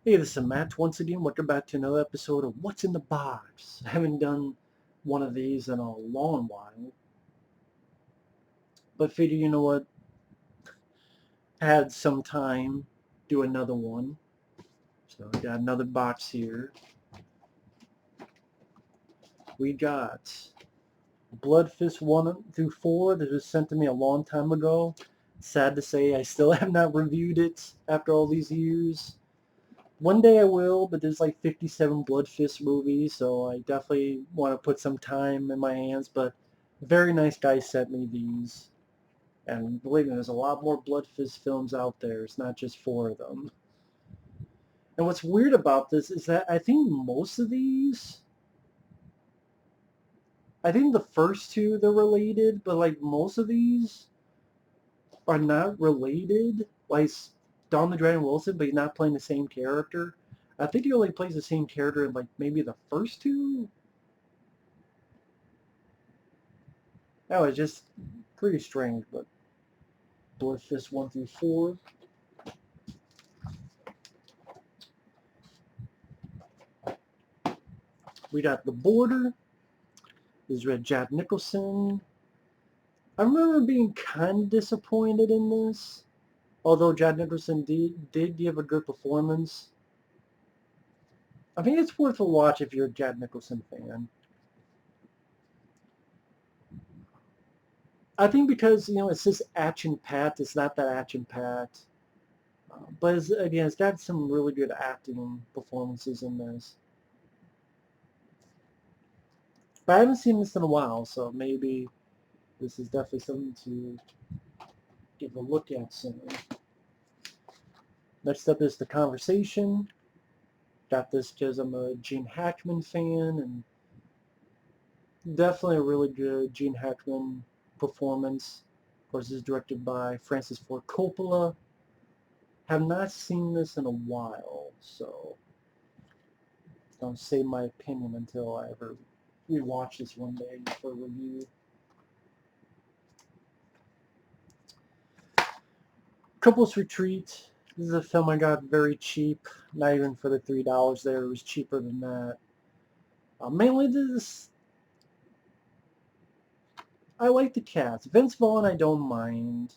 Hey, this is Matt once again. Welcome back to another episode of What's in the Box. I haven't done one of these in a long while. But figure, you know what? Had some time, do another one. So I got another box here. We got Blood Fist 1 through 4 that was sent to me a long time ago. Sad to say I still have not reviewed it after all these years. One day I will, but there's like 57 Blood Fist movies, so I definitely want to put some time in my hands. But very nice guy sent me these. And believe me, there's a lot more Blood Fist films out there. It's not just 4 of them. And what's weird about this is that I think most of these, I think the first two, they're related, but like most of these are not related. Like Don the Dragon Wilson, but he's not playing the same character. I think he only plays the same character in like maybe the first two. Oh, it's just pretty strange, but Blood Fist 1 through 4. We got The Border. This is Red Jack Nicholson. I remember being kind of disappointed in this, although Jack Nicholson did give a good performance. I think it's worth a watch if you're a Jack Nicholson fan. I think because, it's just action-packed. It's not that action-packed. But again, it's got some really good acting performances in this. But I haven't seen this in a while, so maybe this is definitely something to give a look at soon. Next up is The Conversation. Got this because I'm a Gene Hackman fan, and definitely a really good Gene Hackman performance. Of course, this is directed by Francis Ford Coppola. Have not seen this in a while, so don't say my opinion until I ever rewatch this one day for a review. Couples Retreat. This is a film I got very cheap. Not even for the $3 there. It was cheaper than that. Mainly this. I like the cast. Vince Vaughn I don't mind.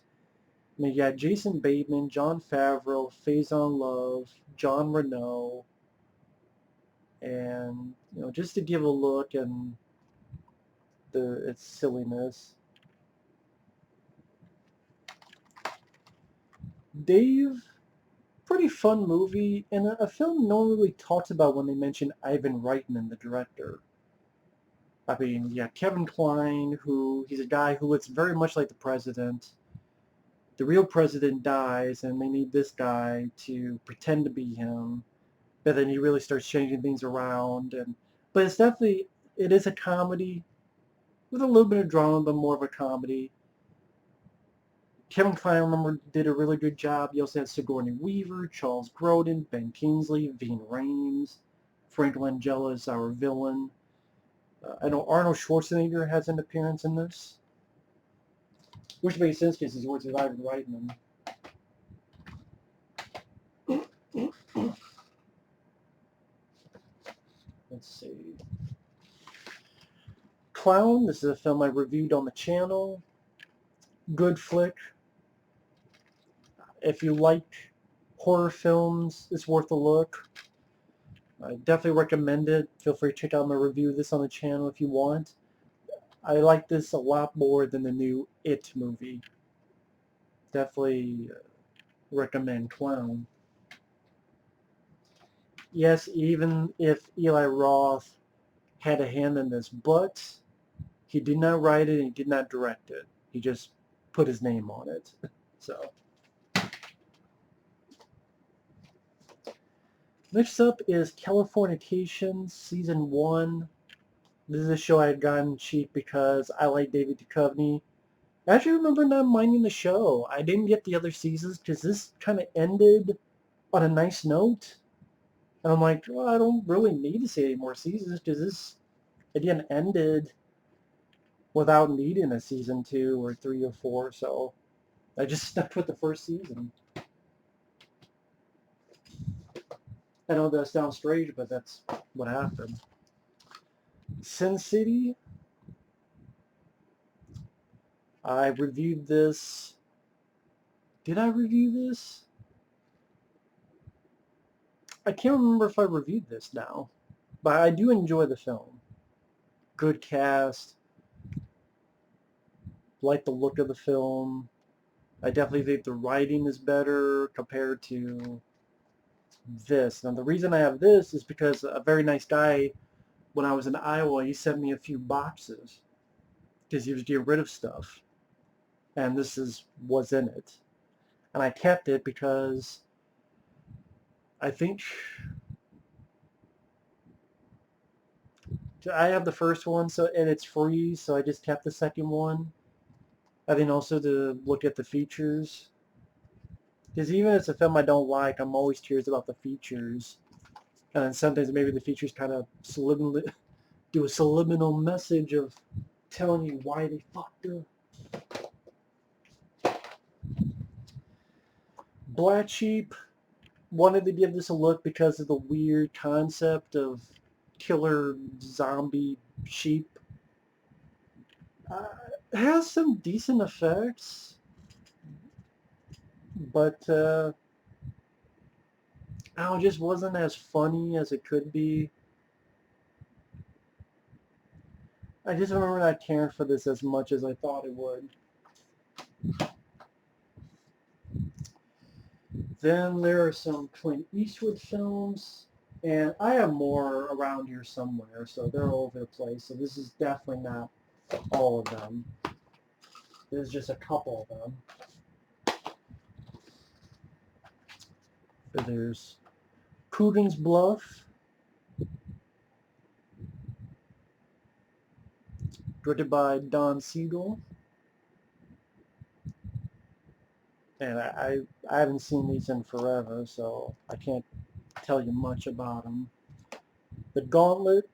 I mean, you got Jason Bateman, Jon Favreau, Faison Love, John Reno. And, just to give a look and its silliness. Dave, pretty fun movie, and a film no one really talks about when they mention Ivan Reitman, the director. I mean, yeah, Kevin Kline, he's a guy who looks very much like the president. The real president dies, and they need this guy to pretend to be him. But then he really starts changing things around. But it is a comedy with a little bit of drama, but more of a comedy. Kevin Kline, I remember, did a really good job. You also had Sigourney Weaver, Charles Grodin, Ben Kingsley, Ving Rhames, Frank Langella is our villain. I know Arnold Schwarzenegger has an appearance in this, which makes sense because he's works with Ivan Reitman. Let's see. Clown, this is a film I reviewed on the channel. Good flick. If you like horror films, it's worth a look. I definitely recommend it. Feel free to check out my review of this on the channel if you want. I like this a lot more than the new It movie. Definitely recommend Clown. Yes, even if Eli Roth had a hand in this, but he did not write it and he did not direct it. He just put his name on it. So. Next up is Californication Season 1. This is a show I had gotten cheap because I like David Duchovny. I actually remember not minding the show. I didn't get the other seasons because this kind of ended on a nice note. And I'm like, well, I don't really need to see any more seasons because this, again, ended without needing a season 2 or 3 or 4. So I just stuck with the first season. I know that sounds strange, but that's what happened. Sin City. I reviewed this. Did I review this? I can't remember if I reviewed this now. But I do enjoy the film. Good cast. Like the look of the film. I definitely think the writing is better compared to this. Now the reason I have this is because a very nice guy, when I was in Iowa, he sent me a few boxes because he was getting rid of stuff. And this was in it. And I kept it because I think I have the first one, and it's free, so I just kept the second one. I think also to look at the features. Because even if it's a film I don't like, I'm always curious about the features. And then sometimes maybe the features kind of do a subliminal message of telling you why they fucked up. Black Sheep, wanted to give this a look because of the weird concept of killer zombie sheep. It has some decent effects, but it just wasn't as funny as it could be. I just remember not caring for this as much as I thought it would. Then there are some Clint Eastwood films, and I have more around here somewhere, so they're all over the place. So this is definitely not all of them. There's just a couple of them. But there's Coogan's Bluff, directed by Don Siegel. And I haven't seen these in forever, so I can't tell you much about them. The Gauntlet,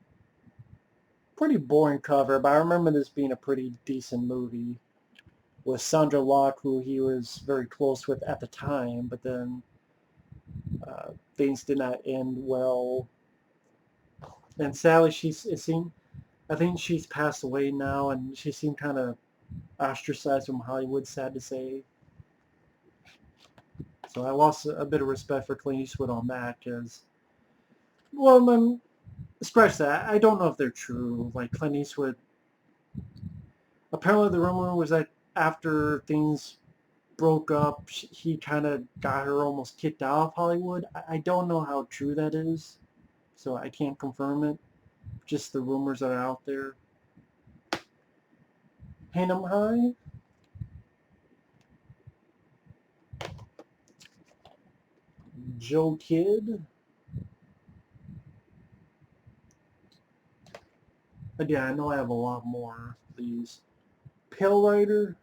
pretty boring cover, but I remember this being a pretty decent movie with Sandra Locke, who he was very close with at the time, but then things did not end well. And sadly, I think she's passed away now, and she seemed kind of ostracized from Hollywood, sad to say. So I lost a bit of respect for Clint Eastwood on that, because, well, scratch that. I don't know if they're true. Like, Clint Eastwood, apparently the rumor was that after things broke up, he kind of got her almost kicked out of Hollywood. I don't know how true that is, so I can't confirm it. Just the rumors that are out there. Hannum High. Joe Kidd. Again, I know I have a lot more of these. Pale Rider.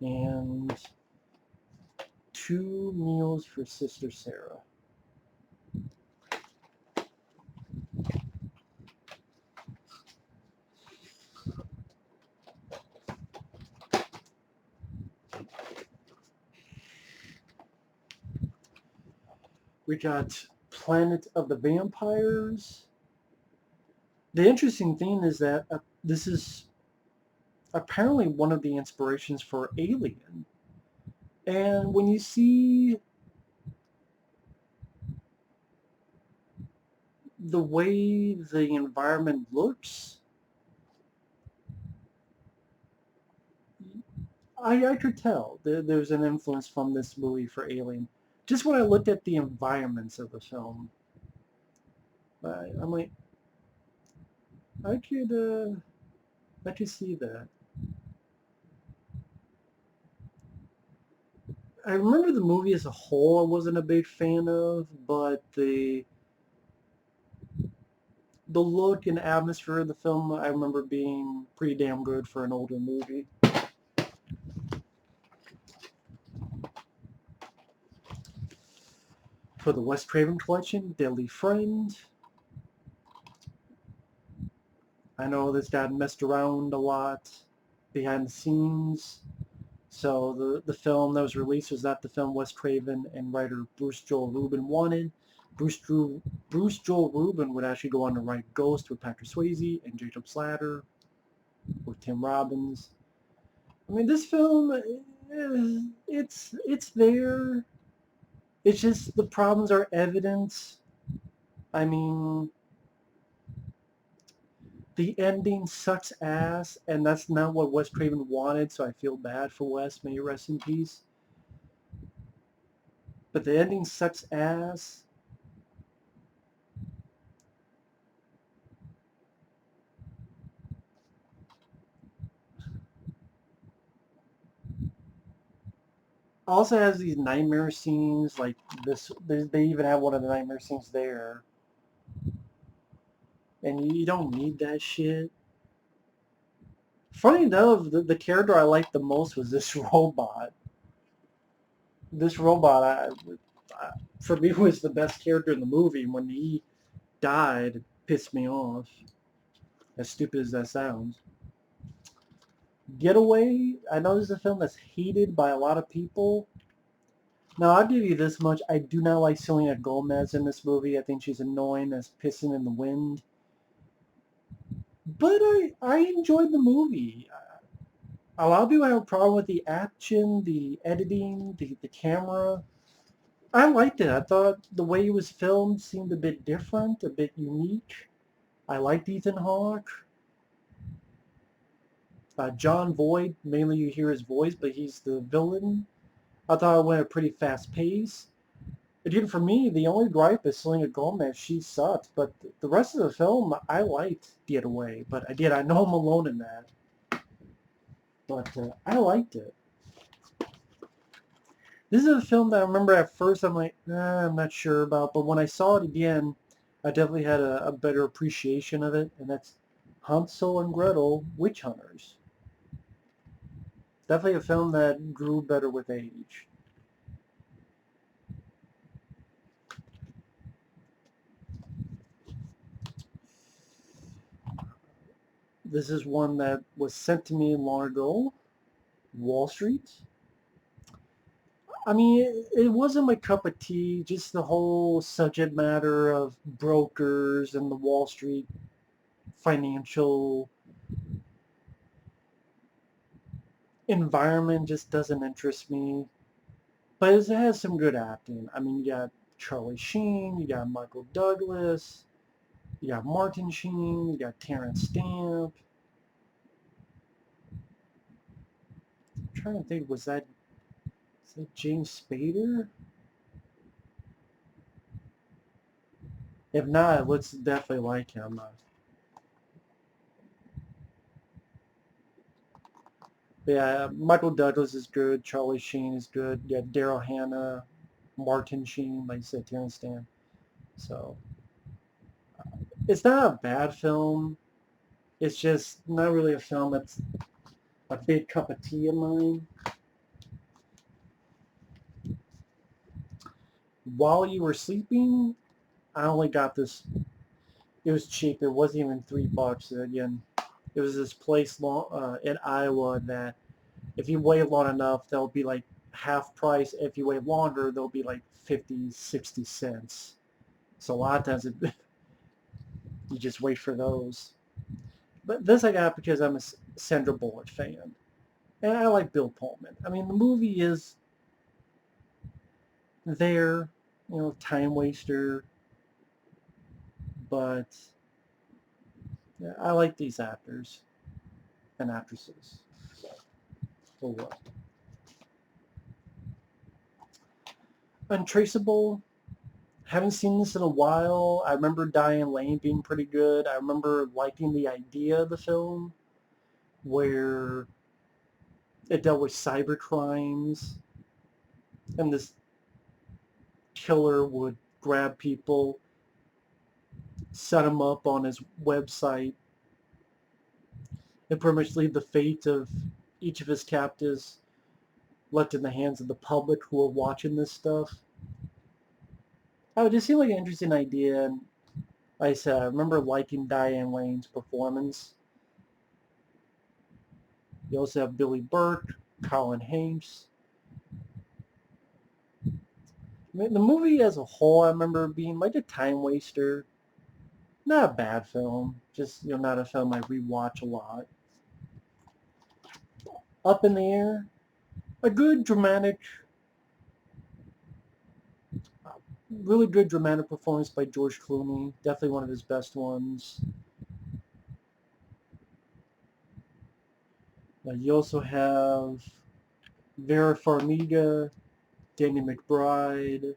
And Two Meals for Sister Sarah. We got Planet of the Vampires. The interesting thing is that this is apparently one of the inspirations for Alien. And when you see the way the environment looks, I could tell there's an influence from this movie for Alien. Just when I looked at the environments of the film, I'm like, I could see that. I remember the movie as a whole I wasn't a big fan of, but the look and atmosphere of the film I remember being pretty damn good for an older movie. For the Wes Craven Collection, Deadly Friend. I know this got messed around a lot behind the scenes, So the film that was released was not the film Wes Craven and writer Bruce Joel Rubin wanted. Bruce Joel Rubin would actually go on to write Ghost with Patrick Swayze and Jacob Slatter with Tim Robbins. I mean, this film, it's there. It's just the problems are evident. I mean, the ending sucks ass, and that's not what Wes Craven wanted, so I feel bad for Wes. May you rest in peace. But the ending sucks ass. Also has these nightmare scenes, like this. They even have one of the nightmare scenes there. And you don't need that shit. Funny enough, the character I liked the most was this robot. This robot, for me, was the best character in the movie. When he died, it pissed me off. As stupid as that sounds. Getaway, I know this is a film that's hated by a lot of people. Now, I'll give you this much. I do not like Selena Gomez in this movie. I think she's annoying as pissing in the wind. But I enjoyed the movie. A lot of people have a problem with the action, the editing, the camera. I liked it. I thought the way it was filmed seemed a bit different, a bit unique. I liked Ethan Hawke. John Voight, mainly you hear his voice, but he's the villain. I thought it went at a pretty fast pace. Again, for me, the only gripe is Selena Gomez. She sucked, but the rest of the film, I liked Getaway. But I know I'm alone in that. But I liked it. This is a film that I remember at first I'm like, I'm not sure about. But when I saw it again, I definitely had a better appreciation of it. And that's Hansel and Gretel, Witch Hunters. Definitely a film that grew better with age. This is one that was sent to me long ago. Wall Street. I mean, it wasn't my cup of tea, just the whole subject matter of brokers and the Wall Street financial environment just doesn't interest me. But it has some good acting. I mean, you got Charlie Sheen, you got Michael Douglas, you got Martin Sheen, you got Terrence Stamp. I'm trying to think, is that James Spader? If not, it looks definitely like him. Yeah, Michael Douglas is good. Charlie Sheen is good. Yeah, Daryl Hannah, Martin Sheen, like you said, Terrence Stamp. So it's not a bad film. It's just not really a film that's a big cup of tea of mine. While You Were Sleeping, I only got this. It was cheap. It wasn't even $3. Again, it was this place in Iowa that if you wait long enough, they'll be like half price. If you wait longer, they'll be like 50, 60 cents. So a lot of times you just wait for those. But this I got because I'm a Sandra Bullock fan. And I like Bill Pullman. I mean, the movie is there, time waster. But yeah, I like these actors and actresses. So, for what? Untraceable. Haven't seen this in a while. I remember Diane Lane being pretty good. I remember liking the idea of the film where it dealt with cyber crimes and this killer would grab people, set them up on his website, and pretty much leave the fate of each of his captives left in the hands of the public who are watching this stuff. Oh, it just seemed like an interesting idea. And like I said, I remember liking Diane Lane's performance. You also have Billy Burke, Colin Hanks. I mean, the movie as a whole, I remember being like a time waster. Not a bad film, just not a film I rewatch a lot. Up in the Air, a good dramatic, really good dramatic performance by George Clooney. Definitely one of his best ones. You also have Vera Farmiga, Danny McBride.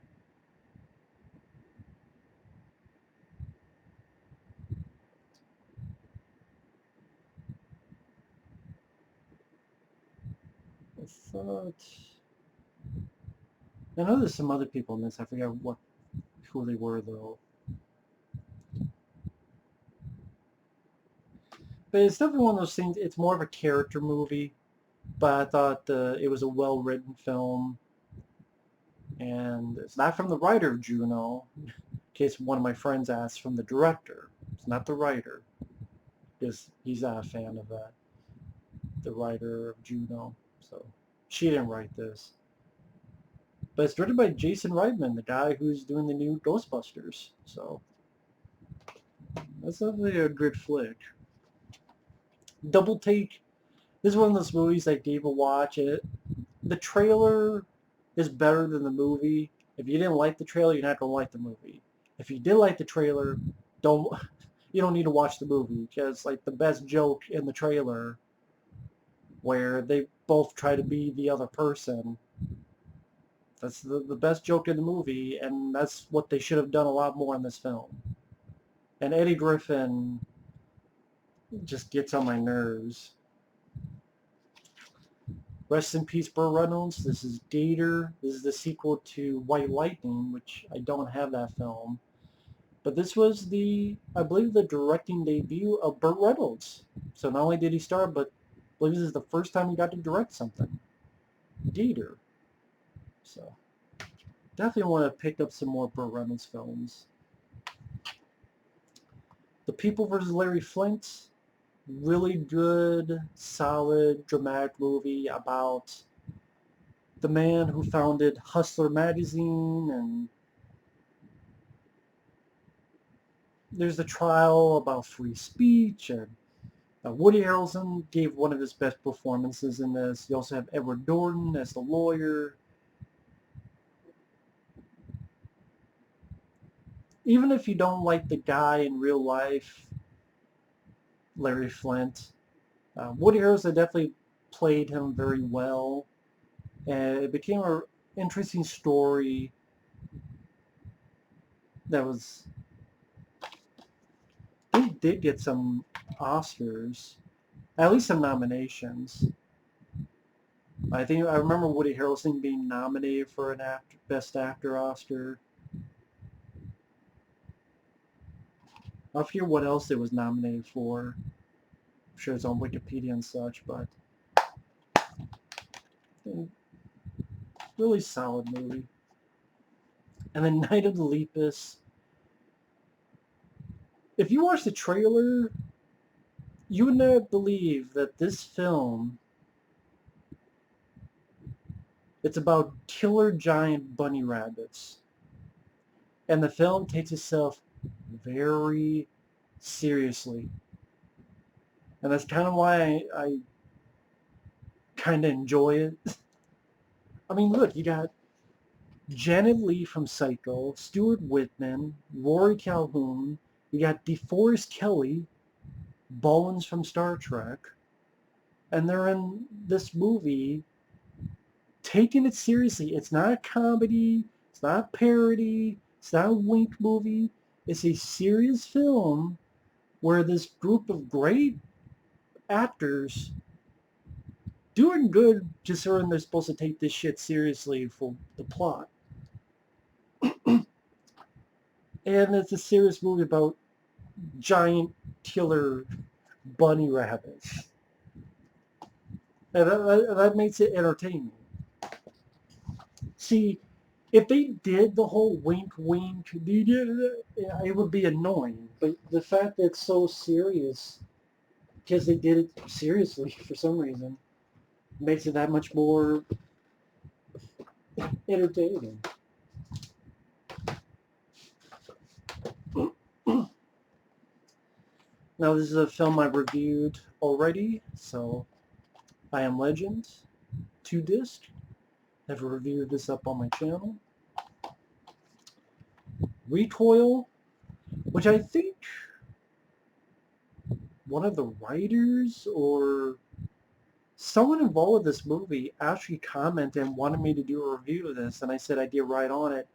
I thought I know there's some other people in this. I forget who they were though. But it's definitely one of those things. It's more of a character movie, but I thought it was a well-written film, and it's not from the writer of Juno. In case one of my friends asked, from the director. It's not the writer, because he's not a fan of that. The writer of Juno, so she didn't write this. But it's directed by Jason Reitman, the guy who's doing the new Ghostbusters. So that's definitely a good flick. Double Take. This is one of those movies I gave a watch. The trailer is better than the movie. If you didn't like the trailer, you're not gonna like the movie. If you did like the trailer, you don't need to watch the movie, because like the best joke in the trailer, where they both try to be the other person, that's the best joke in the movie, and that's what they should have done a lot more in this film. And Eddie Griffin just gets on my nerves. Rest in peace, Burt Reynolds. This is Gator. This is the sequel to White Lightning, which I don't have that film. But this was I believe, the directing debut of Burt Reynolds. So not only did he star, but I believe this is the first time he got to direct something. Gator. So definitely want to pick up some more Burt Reynolds films. The People vs. Larry Flynt. Really good, solid, dramatic movie about the man who founded Hustler magazine, and there's the trial about free speech, and Woody Harrelson gave one of his best performances in this. You also have Edward Norton as the lawyer. Even if you don't like the guy in real life, Larry Flynt, Woody Harrelson definitely played him very well. And it became an interesting story that was... He did get some Oscars, at least some nominations. I remember Woody Harrelson being nominated for an Best Actor Oscar. I forget what else it was nominated for. I'm sure it's on Wikipedia and such, but really solid movie. And then Night of the Lepus. If you watch the trailer, you would not believe that this film, it's about killer giant bunny rabbits. And the film takes itself very seriously. And that's kind of why I kind of enjoy it. I mean, look, you got Janet Leigh from Psycho, Stuart Whitman, Rory Calhoun, you got DeForest Kelley, Bones from Star Trek, and they're in this movie taking it seriously. It's not a comedy, it's not a parody, it's not a wink movie. It's a serious film where this group of great actors doing good, just when they're supposed to take this shit seriously for the plot. And it's a serious movie about giant killer bunny rabbits. And that makes it entertaining. See, if they did the whole wink wink, it would be annoying. But the fact that it's so serious, because they did it seriously for some reason, Makes it that much more entertaining. Now this is a film I reviewed already, so I Am Legend, 2-disc. I've reviewed this up on my channel. Recoil, which I think one of the writers or someone involved with this movie actually commented and wanted me to do a review of this, and I said I'd get right on it,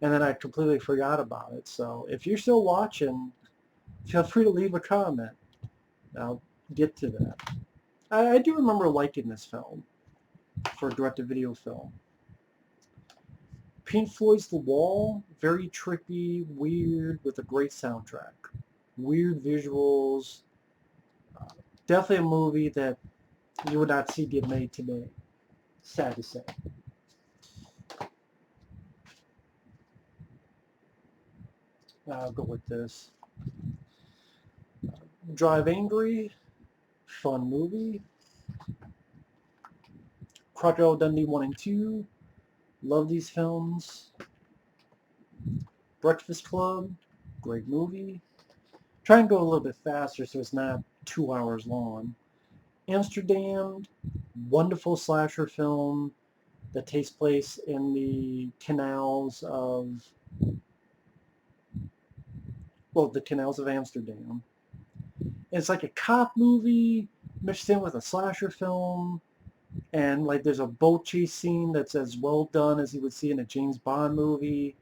and then I completely forgot about it. So if you're still watching, feel free to leave a comment. I'll get to that. I do remember liking this film for a direct-to-video film. Pink Floyd's The Wall, very trippy, weird, with a great soundtrack. Weird visuals. Definitely a movie that you would not see get made today. Sad to say. I'll go with this. Drive Angry, fun movie. Crocodile Dundee 1 and 2, love these films. Breakfast Club, great movie. Try and go a little bit faster so it's not 2 hours long. Amsterdam, wonderful slasher film that takes place in the canals of, well, the canals of Amsterdam. It's like a cop movie mixed in with a slasher film, and like there's a boat chase scene that's as well done as you would see in a James Bond movie.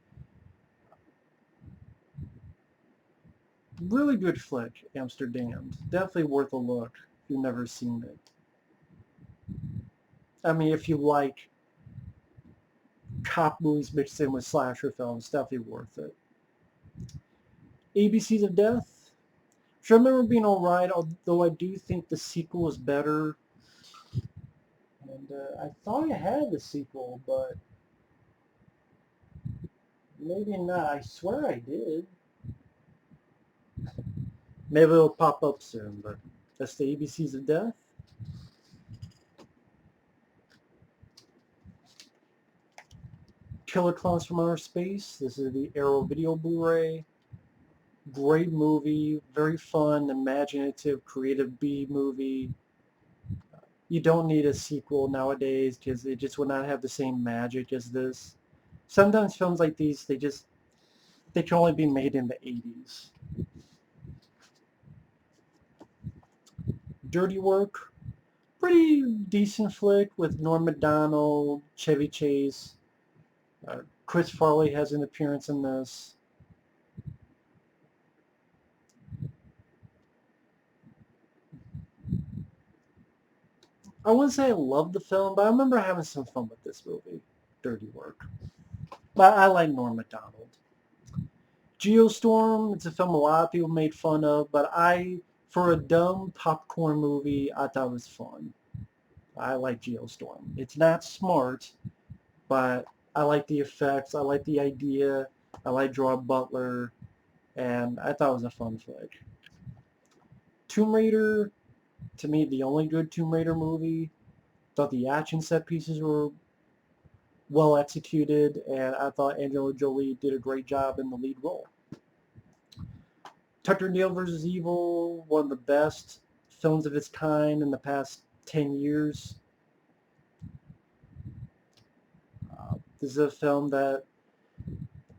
Really good flick, Amsterdam. Definitely worth a look if you've never seen it. I mean, if you like cop movies mixed in with slasher films, definitely worth it. ABCs of Death, which I remember being alright, although I do think the sequel is better. And I thought I had the sequel, but maybe not. I swear I did. Maybe it'll pop up soon, but that's the ABCs of Death. Killer Clowns from Outer Space. This is the Arrow Video Blu-ray. Great movie, very fun, imaginative, creative B movie. You don't need a sequel nowadays because it just would not have the same magic as this. Sometimes films like these, they can only be made in the 80s. Dirty Work, pretty decent flick with Norm Macdonald, Chevy Chase. Chris Farley has an appearance in this. I wouldn't say I love the film, but I remember having some fun with this movie, Dirty Work. But I like Norm Macdonald. Geo Storm, it's a film a lot of people made fun of, but for a dumb popcorn movie, I thought it was fun. I like Geo Storm. It's not smart, but I like the effects, I like the idea, I like Gerard Butler, and I thought it was a fun flick. Tomb Raider, to me, the only good Tomb Raider movie. Thought the action set pieces were well executed, and I thought Angelina Jolie did a great job in the lead role. Tucker and Dale vs. Evil, one of the best films of its kind in the past 10 years. This is a film that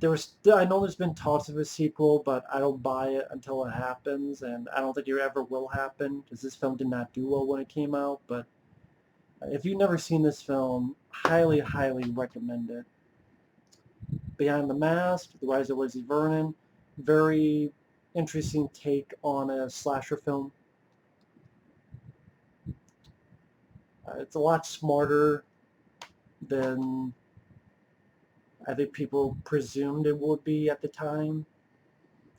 I know there's been talks of a sequel, but I don't buy it until it happens, and I don't think it ever will happen because this film did not do well when it came out. But if you've never seen this film, highly, highly recommend it. Behind the Mask, The Rise of Lizzie Vernon, very interesting take on a slasher film. It's a lot smarter than I think people presumed it would be at the time.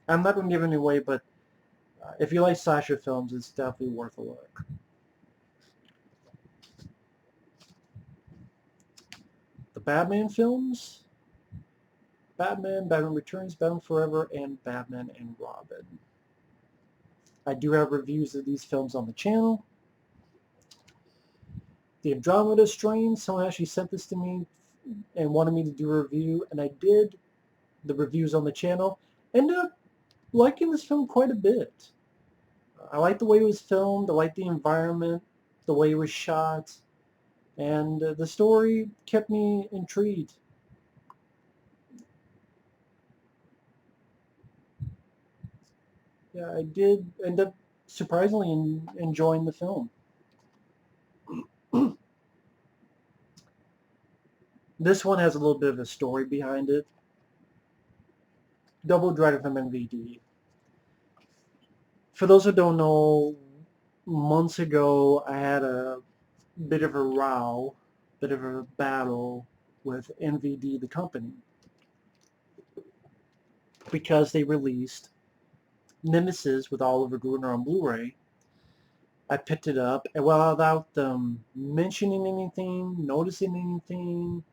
I'm not going to give any away, but if you like slasher films, it's definitely worth a look. The Batman films, Batman Returns, Batman Forever, and Batman and Robin. I do have reviews of these films on the channel. the Andromeda Strain. Someone actually sent this to me and wanted me to do a review, and I did the reviews on the channel. Ended up liking this film quite a bit. I liked the way it was filmed, I liked the environment, the way it was shot, and the story kept me intrigued. Yeah, I did end up surprisingly enjoying the film. This one has a little bit of a story behind it. Double Dread from MVD. For those who don't know, months ago I had a bit of a row, bit of a battle with MVD, the company, because they released Nemesis with Oliver Gruner on Blu-ray. I picked it up, and without them mentioning anything, noticing anything,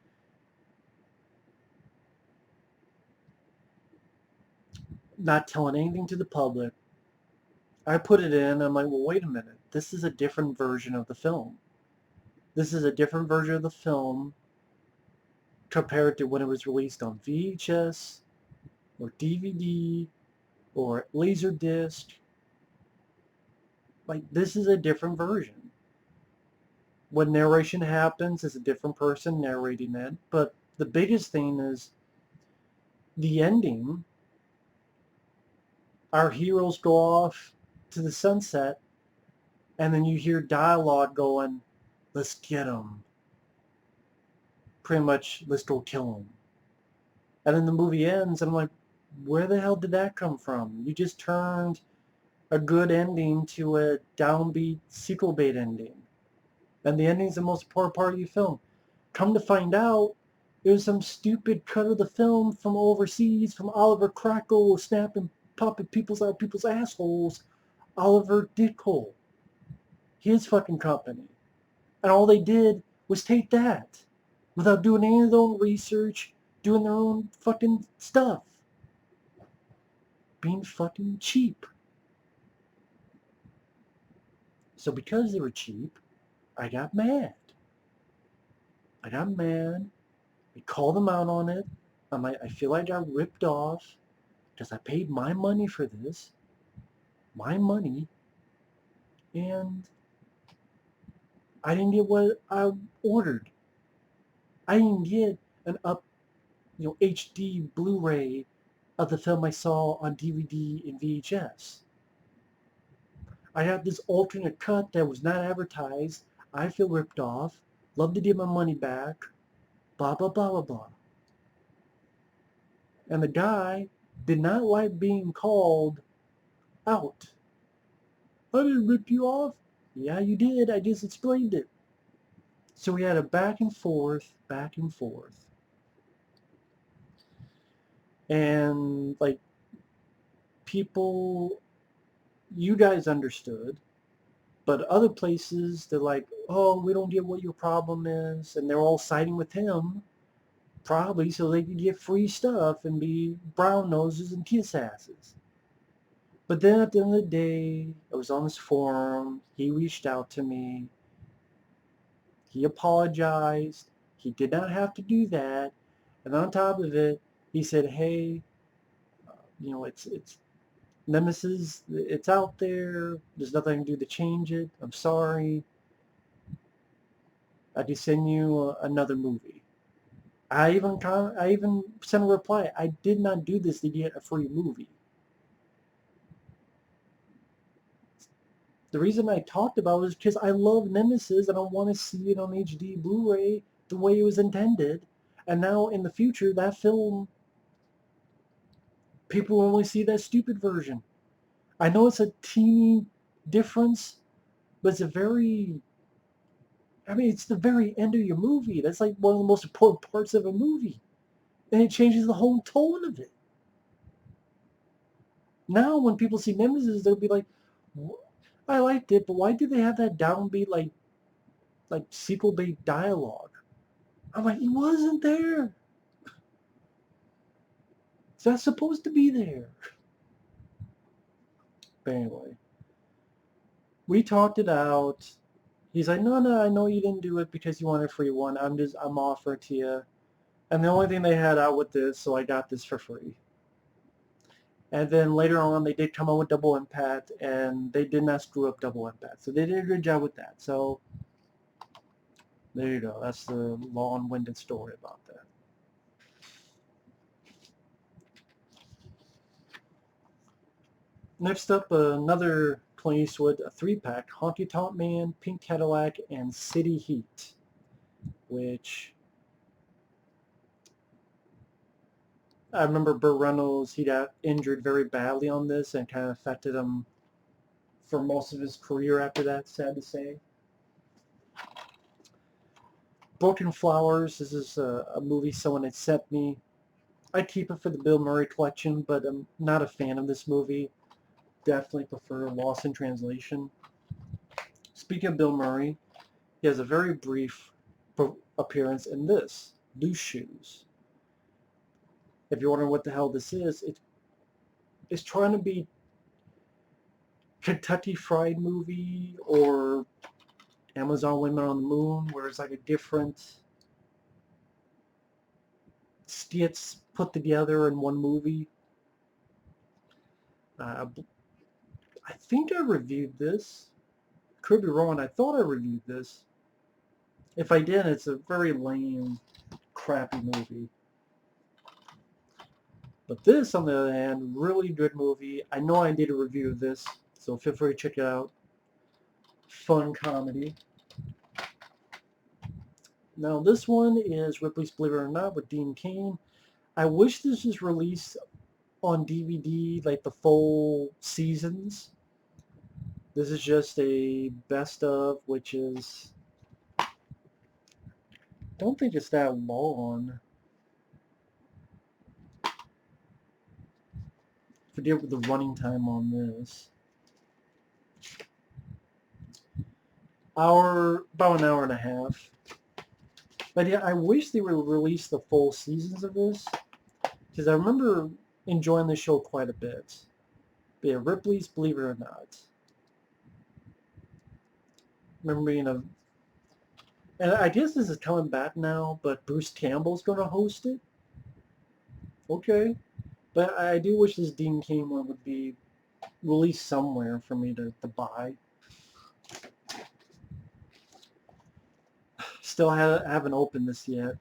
not telling anything to the public, I put it in, and I'm like, well, wait a minute. This is a different version of the film. This is a different version of the film compared to when it was released on VHS or DVD or Laserdisc. Like, this is a different version. When narration happens, it's a different person narrating it. But the biggest thing is the ending. Our heroes go off to the sunset, and then you hear dialogue going, let's get them. Pretty much, let's go kill them. And then the movie ends, and I'm like, where the hell did that come from? You just turned a good ending to a downbeat sequel bait ending. And the ending's the most important part of your film. Come to find out, it was some stupid cut of the film from overseas, from Oliver Crackle snapping, popping people's out people's assholes. Oliver Dickhole. His fucking company. And all they did was take that without doing any of their own research, doing their own fucking stuff. Being fucking cheap. So because they were cheap, I got mad. I called them out on it. I feel like I got ripped off because I paid my money for this. My money. And I didn't get what I ordered. I didn't get an HD Blu-ray of the film I saw on DVD and VHS. I got this alternate cut that was not advertised. I feel ripped off. Love to get my money back. Blah, blah, blah, blah, blah. And the guy did not like being called out. I didn't rip you off. Yeah, you did. I just explained it. So we had a back and forth, back and forth. And, like, people, you guys understood. But other places, they're like, oh, we don't get what your problem is. And they're all siding with him, probably so they could get free stuff and be brown noses and kiss asses. But then at the end of the day, I was on this forum. He reached out to me. He apologized. He did not have to do that. And on top of it, he said, hey, it's Nemesis, it's out there. There's nothing I can do to change it. I'm sorry. I can send you another movie. I even sent a reply. I did not do this to get a free movie. The reason I talked about it was because I love Nemesis and I want to see it on HD Blu-ray the way it was intended. And now in the future, that film, people will only see that stupid version. I know it's a teeny difference, but it's it's the very end of your movie. That's like one of the most important parts of a movie. And it changes the whole tone of it. Now when people see Nemesis, they'll be like, I liked it, but why did they have that downbeat, like sequel bait dialogue? I'm like, he wasn't there. It's not supposed to be there. But anyway, we talked it out. He's like, no, no, I know you didn't do it because you want a free one. I'm offering to you. And the only thing they had out with this, so I got this for free. And then later on, they did come out with Double Impact, and they did not screw up Double Impact. So they did a good job with that. So there you go. That's the long-winded story about that. Next up, another Clint Eastwood, a 3-pack, Honky Tonk Man, Pink Cadillac, and City Heat, which I remember Burt Reynolds, he got injured very badly on this and kind of affected him for most of his career after that, sad to say. Broken Flowers, this is a movie someone had sent me. I keep it for the Bill Murray collection, but I'm not a fan of this movie. Definitely prefer Lost in Translation. Speaking of Bill Murray, he has a very brief appearance in this, Loose Shoes. If you're wondering what the hell this is, it's trying to be Kentucky Fried Movie or Amazon Women on the Moon, where it's like a different skits put together in one movie. I think I reviewed this. Could be wrong. I thought I reviewed this. If I did, it's a very lame, crappy movie. But this, on the other hand, really good movie. I know I did a review of this, so feel free to check it out. Fun comedy. Now this one is Ripley's Believe It or Not with Dean Cain. I wish this was released on DVD, like the full seasons. This is just a best of, which is, I don't think it's that long. Forget the running time on this. About an hour and a half. But yeah, I wish they would release the full seasons of this, because I remember enjoying the show quite a bit. But yeah, Ripley's Believe It or Not. Remember being and I guess this is coming back now, but Bruce Campbell's going to host it. Okay. But I do wish this Dean Cain one would be released somewhere for me to buy. Still haven't opened this yet.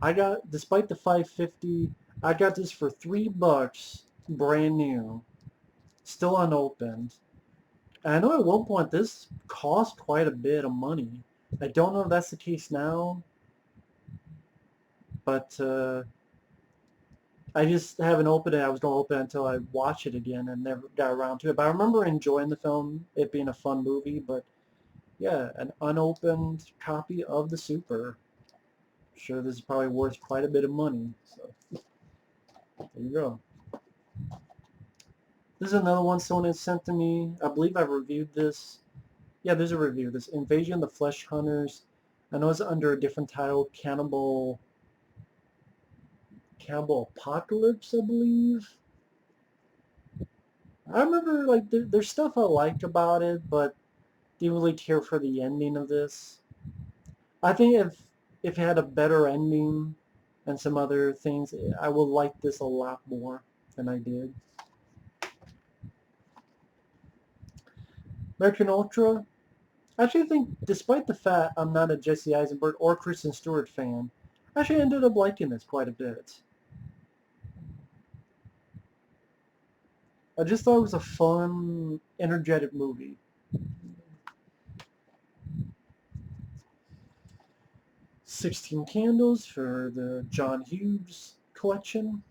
I got, despite the $5.50, I got this for $3, brand new, still unopened. And I know at one point this cost quite a bit of money. I don't know if that's the case now, but I just haven't opened it. I was going to open it until I watch it again and never got around to it. But I remember enjoying the film, it being a fun movie, but yeah, an unopened copy of The Super. I'm sure this is probably worth quite a bit of money. So there you go. This is another one someone had sent to me. I believe I reviewed this. Yeah, there's a review. This Invasion of the Flesh Hunters. I know it's under a different title, Cannibal Apocalypse, I believe. I remember, like, there's stuff I liked about it, but didn't really care for the ending of this. I think if it had a better ending and some other things, I would like this a lot more than I did. American Ultra. I actually think, despite the fact I'm not a Jesse Eisenberg or Kristen Stewart fan, I actually ended up liking this quite a bit. I just thought it was a fun, energetic movie. "16 Candles" for the John Hughes collection.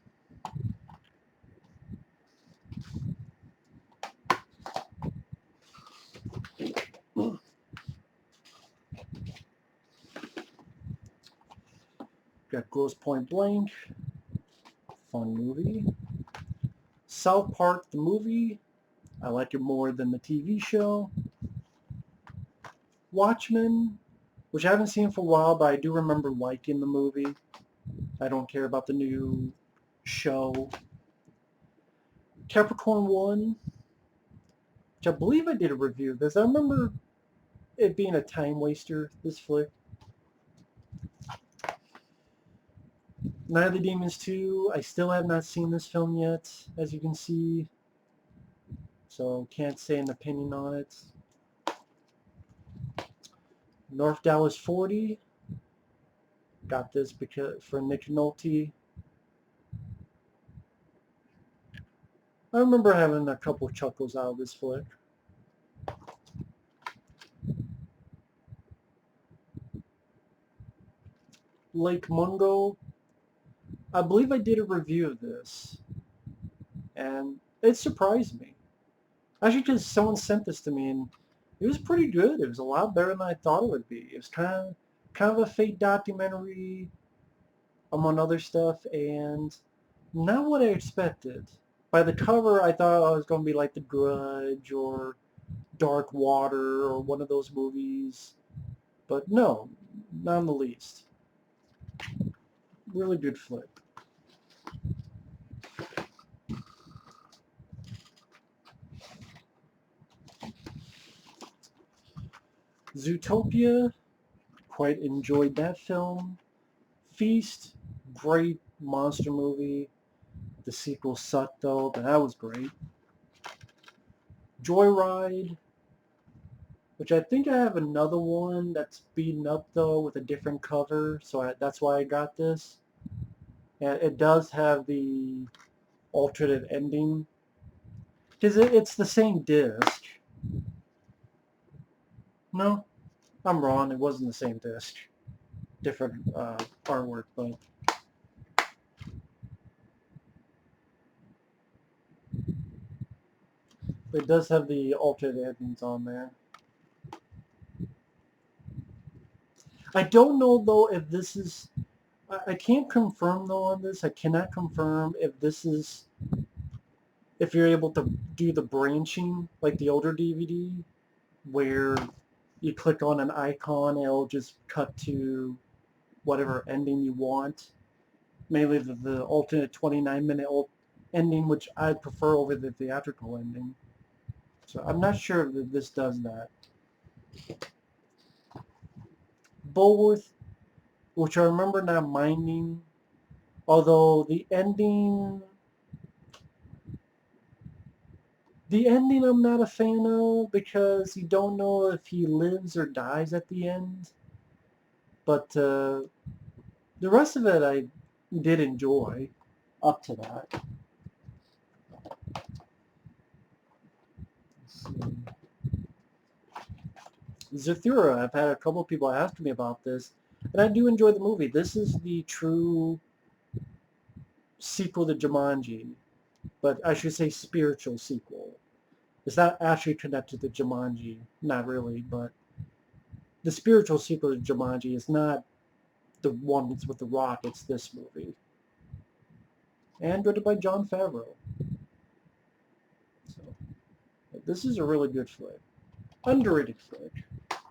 Got Grosse Point Blank, fun movie. South Park the movie, I like it more than the TV show. Watchmen, which I haven't seen for a while, but I do remember liking the movie. I don't care about the new show. Capricorn 1, which I believe I did a review of this. I remember it being a time waster, this flick. Night of the Demons 2, I still have not seen this film yet, as you can see, so can't say an opinion on it. North Dallas 40, got this because for Nick Nolte. I remember having a couple chuckles out of this flick. Lake Mungo, I believe I did a review of this, and it surprised me. Actually, because someone sent this to me, and it was pretty good. It was a lot better than I thought it would be. It was kind of a fake documentary, among other stuff, and not what I expected. By the cover, I thought it was going to be like The Grudge or Dark Water or one of those movies, but no, not in the least. Really good flick. Zootopia, quite enjoyed that film. Feast, great monster movie. The sequel sucked though, but that was great. Joyride, which I think I have another one that's beaten up though with a different cover, so that's why I got this. And it does have the alternate ending, because it's the same disc. No, I'm wrong. It wasn't the same disc. Different artwork, but it does have the alternate endings on there. I don't know though if this is. I can't confirm though on this. I cannot confirm if this is. If you're able to do the branching like the older DVD, where you click on an icon, it'll just cut to whatever ending you want. Mainly the alternate 29-minute ending, which I prefer over the theatrical ending. So I'm not sure if this does that. Bulworth, which I remember not minding, although the ending I'm not a fan of, because you don't know if he lives or dies at the end. But the rest of it I did enjoy up to that. Zathura, I've had a couple of people ask me about this, and I do enjoy the movie. This is the true sequel to Jumanji, but I should say spiritual sequel. It's not actually connected to Jumanji, not really, but the spiritual sequel to Jumanji is not the one with The Rock, it's this movie. And directed by Jon Favreau. So, this is a really good flick. Underrated flick.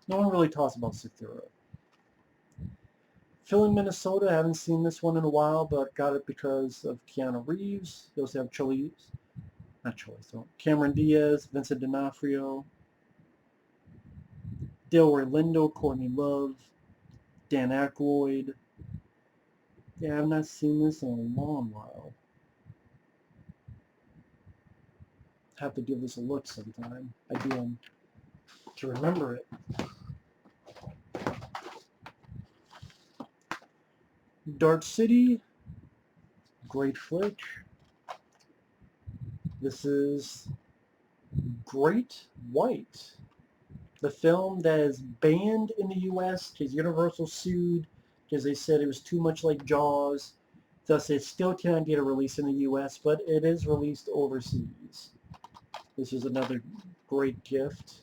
No one really talks about Zathura. Phil in Minnesota, I haven't seen this one in a while, but got it because of Keanu Reeves. They also have Cameron Diaz, Vincent D'Onofrio, Delroy Lindo, Courtney Love, Dan Aykroyd. Yeah, I've not seen this in a long while. Have to give this a look sometime. I do to remember it. Dark City, great flick. This is Great White, the film that is banned in the U.S. because Universal sued because they said it was too much like Jaws. Thus, it still cannot get a release in the U.S., but it is released overseas. This is another great gift.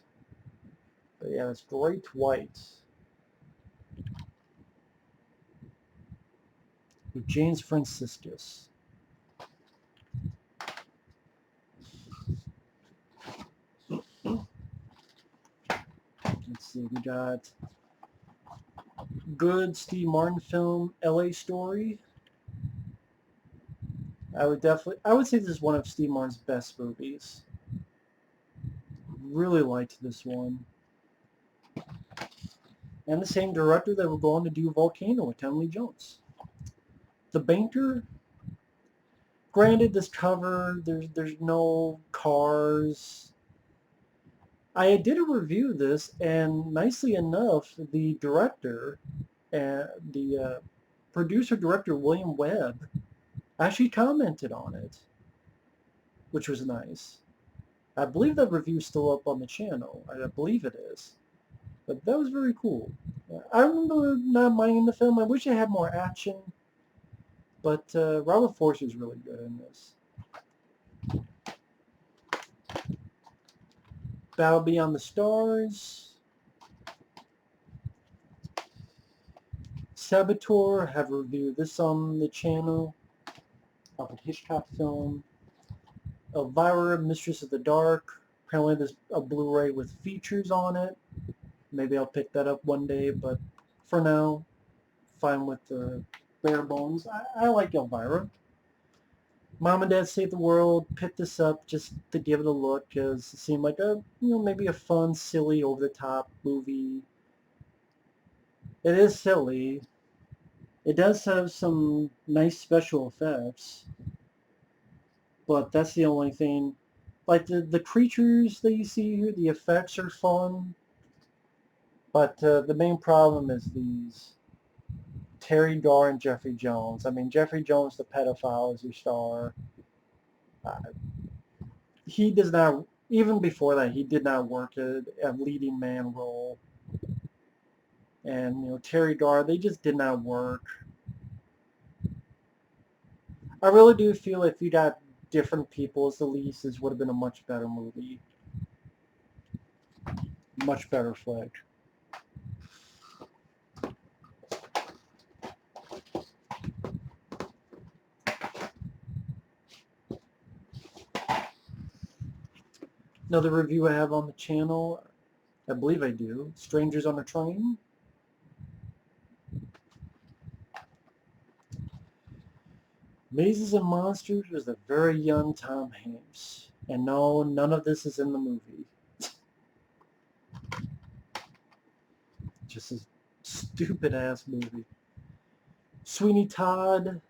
But yeah, it's Great White. With James Franciscus. Let's see, we got good Steve Martin film, L.A. Story. I would say this is one of Steve Martin's best movies. Really liked this one. and the same director that would go on to do Volcano with Tommy Lee Jones. The Banker, granted this cover, there's no cars. I did a review of this, and nicely enough, the director, the producer-director William Webb, actually commented on it, which was nice. I believe that review's still up on the channel. I believe it is. But that was very cool. I remember not minding the film. I wish it had more action. But Robert Forster's really good in this. Battle Beyond the Stars. Saboteur, have reviewed this on the channel. Alfred Hitchcock film. Elvira, Mistress of the Dark. Apparently there's a Blu-ray with features on it. Maybe I'll pick that up one day, but for now, fine with the bare bones. I like Elvira. Mom and Dad Save the World. Picked this up just to give it a look because it seemed like maybe a fun, silly, over-the-top movie. It is silly. It does have some nice special effects, but that's the only thing. Like the creatures that you see here, the effects are fun, but the main problem is these Terry Garr and Jeffrey Jones. I mean, Jeffrey Jones, the pedophile, is your star. He does not, even before that, he did not work a leading man role. And, Terry Garr, they just did not work. I really do feel if you got different people as the leads, this would have been a much better movie. Much better flick. Another review I have on the channel, I believe I do, Strangers on a Train. Mazes and Monsters was a very young Tom Hanks. And no, none of this is in the movie. Just a stupid-ass movie. Sweeney Todd.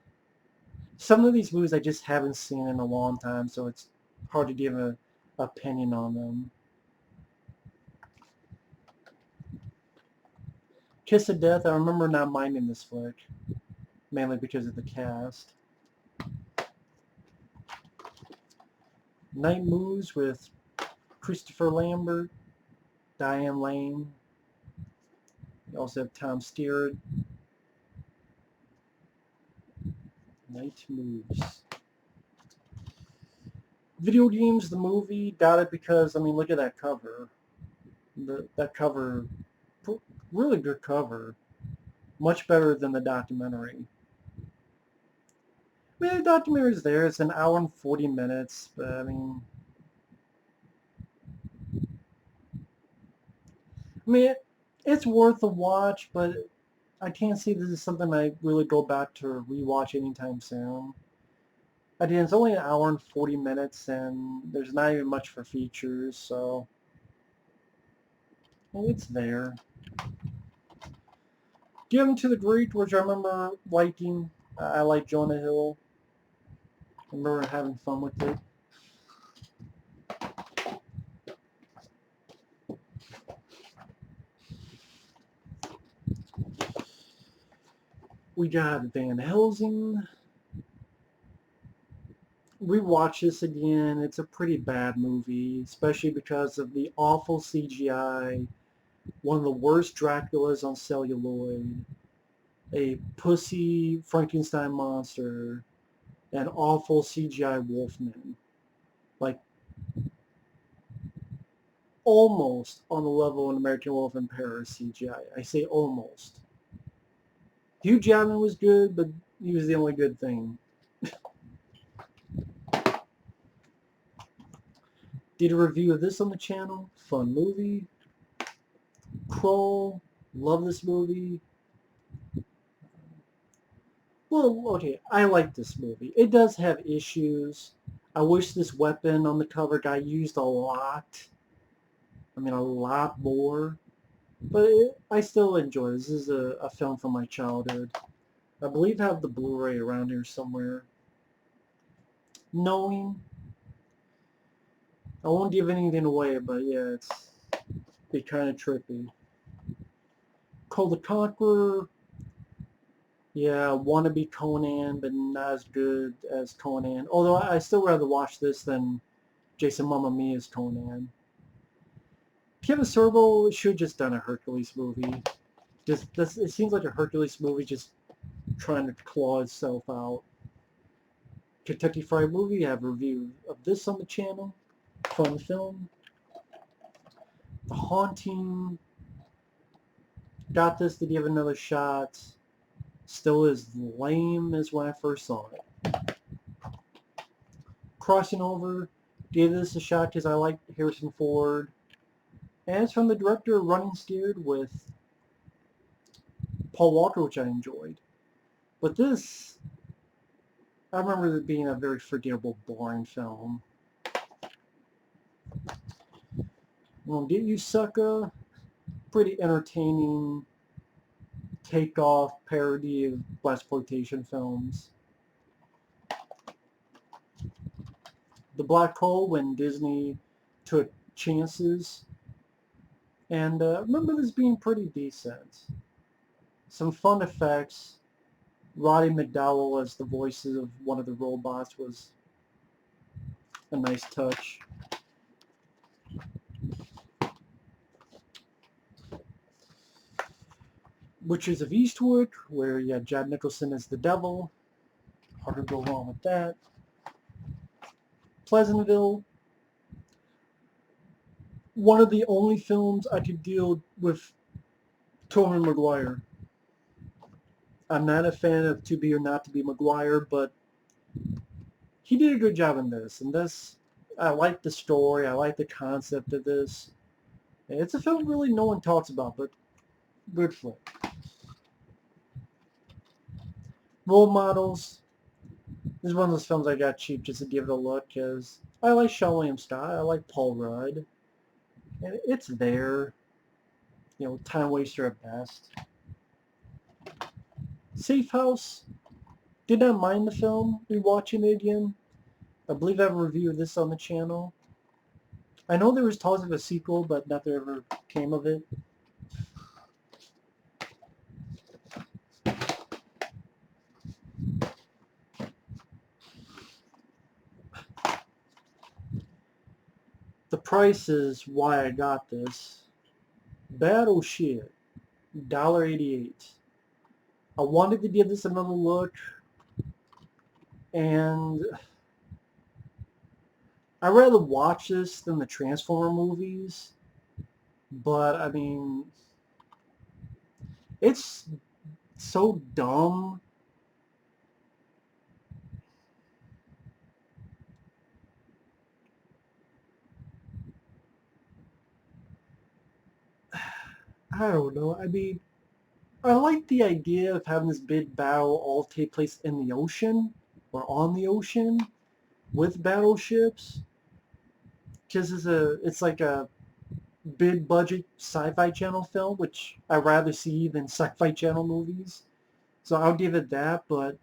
Some of these movies I just haven't seen in a long time, so it's hard to give an opinion on them. Kiss of Death, I remember not minding this flick, mainly because of the cast. Night Moves with Christopher Lambert, Diane Lane. You also have Tom Steers. Night Moves. Video Games, the movie, doubt it because, look at that cover. That cover, really good cover. Much better than the documentary. The documentary's there. It's an hour and 40 minutes, but it's worth a watch, but I can't see this is something I really go back to rewatch anytime soon. Again, it's only an hour and 40 minutes, and there's not even much for features, so it's there. Given to the Greek, which I remember liking. I like Jonah Hill. I remember having fun with it. We got Van Helsing. Rewatch this again. It's a pretty bad movie, especially because of the awful CGI, one of the worst Draculas on celluloid, a pussy Frankenstein monster, and awful CGI Wolfman. Like, almost on the level of American Wolf in Paris CGI. I say almost. Hugh Jackman was good, but he was the only good thing. Did a review of this on the channel. Fun movie. Kroll. Love this movie. Well, okay, I like this movie. It does have issues. I wish this weapon on the cover got used a lot. A lot more. But I still enjoy it. This is a film from my childhood. I believe I have the Blu-ray around here somewhere. Knowing, I won't give anything away, but yeah, it's be kind of trippy. Call the Conqueror, yeah, wannabe Conan, but not as good as Conan. Although I still rather watch this than Jason Mamma Mia's Conan. Kevin Sorbo should have just done a Hercules movie. It seems like a Hercules movie just trying to claw itself out. Kentucky Fried Movie, I have a review of this on the channel. Fun film. The Haunting, got this to give another shot. Still as lame as when I first saw it. Crossing Over, gave this a shot because I like Harrison Ford. And it's from the director of Running Scared with Paul Walker, which I enjoyed. But this, I remember it being a very forgettable, boring film. Won't Get You Sucker, pretty entertaining takeoff parody of blaxploitation films. The Black Hole, when Disney took chances. And I remember this being pretty decent. Some fun effects. Roddy McDowell as the voices of one of the robots was a nice touch. Witches of Eastwick, where you had Jack Nicholson as the devil. Hard to go wrong with that. Pleasantville, one of the only films I could deal with Tobey Maguire. I'm not a fan of To Be or Not to Be Maguire, but he did a good job in this. And this, I like the story, I like the concept of this. It's a film really no one talks about, but good flick. Role Models. This is one of those films I got cheap just to give it a look because I like Sean William Scott, I like Paul Rudd. And it's there. You know, time waster at best. Safe House. Did not mind the film. Rewatching it again. I believe I have a review of this on the channel. I know there was talks of a sequel, but nothing ever came of it. The price is why I got this. Battleship, $1.88. I wanted to give this another look, and I'd rather watch this than the Transformer movies, but I mean, it's so dumb. I don't know. I mean, I like the idea of having this big battle all take place in the ocean or on the ocean with battleships, because it's like a big budget sci-fi channel film, which I'd rather see than sci-fi channel movies. So I'll give it that, but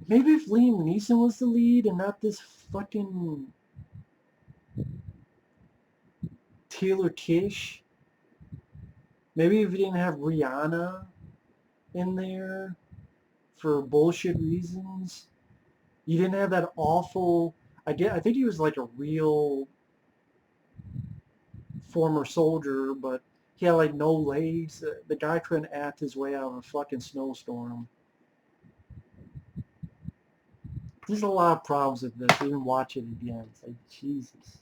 maybe if Liam Neeson was the lead and not this fucking Taylor Kish. Maybe if you didn't have Rihanna in there for bullshit reasons. You didn't have that awful... I think he was like a real former soldier, but he had like no legs. The guy couldn't act his way out of a fucking snowstorm. There's a lot of problems with this. Even watch it again. It's like, Jesus.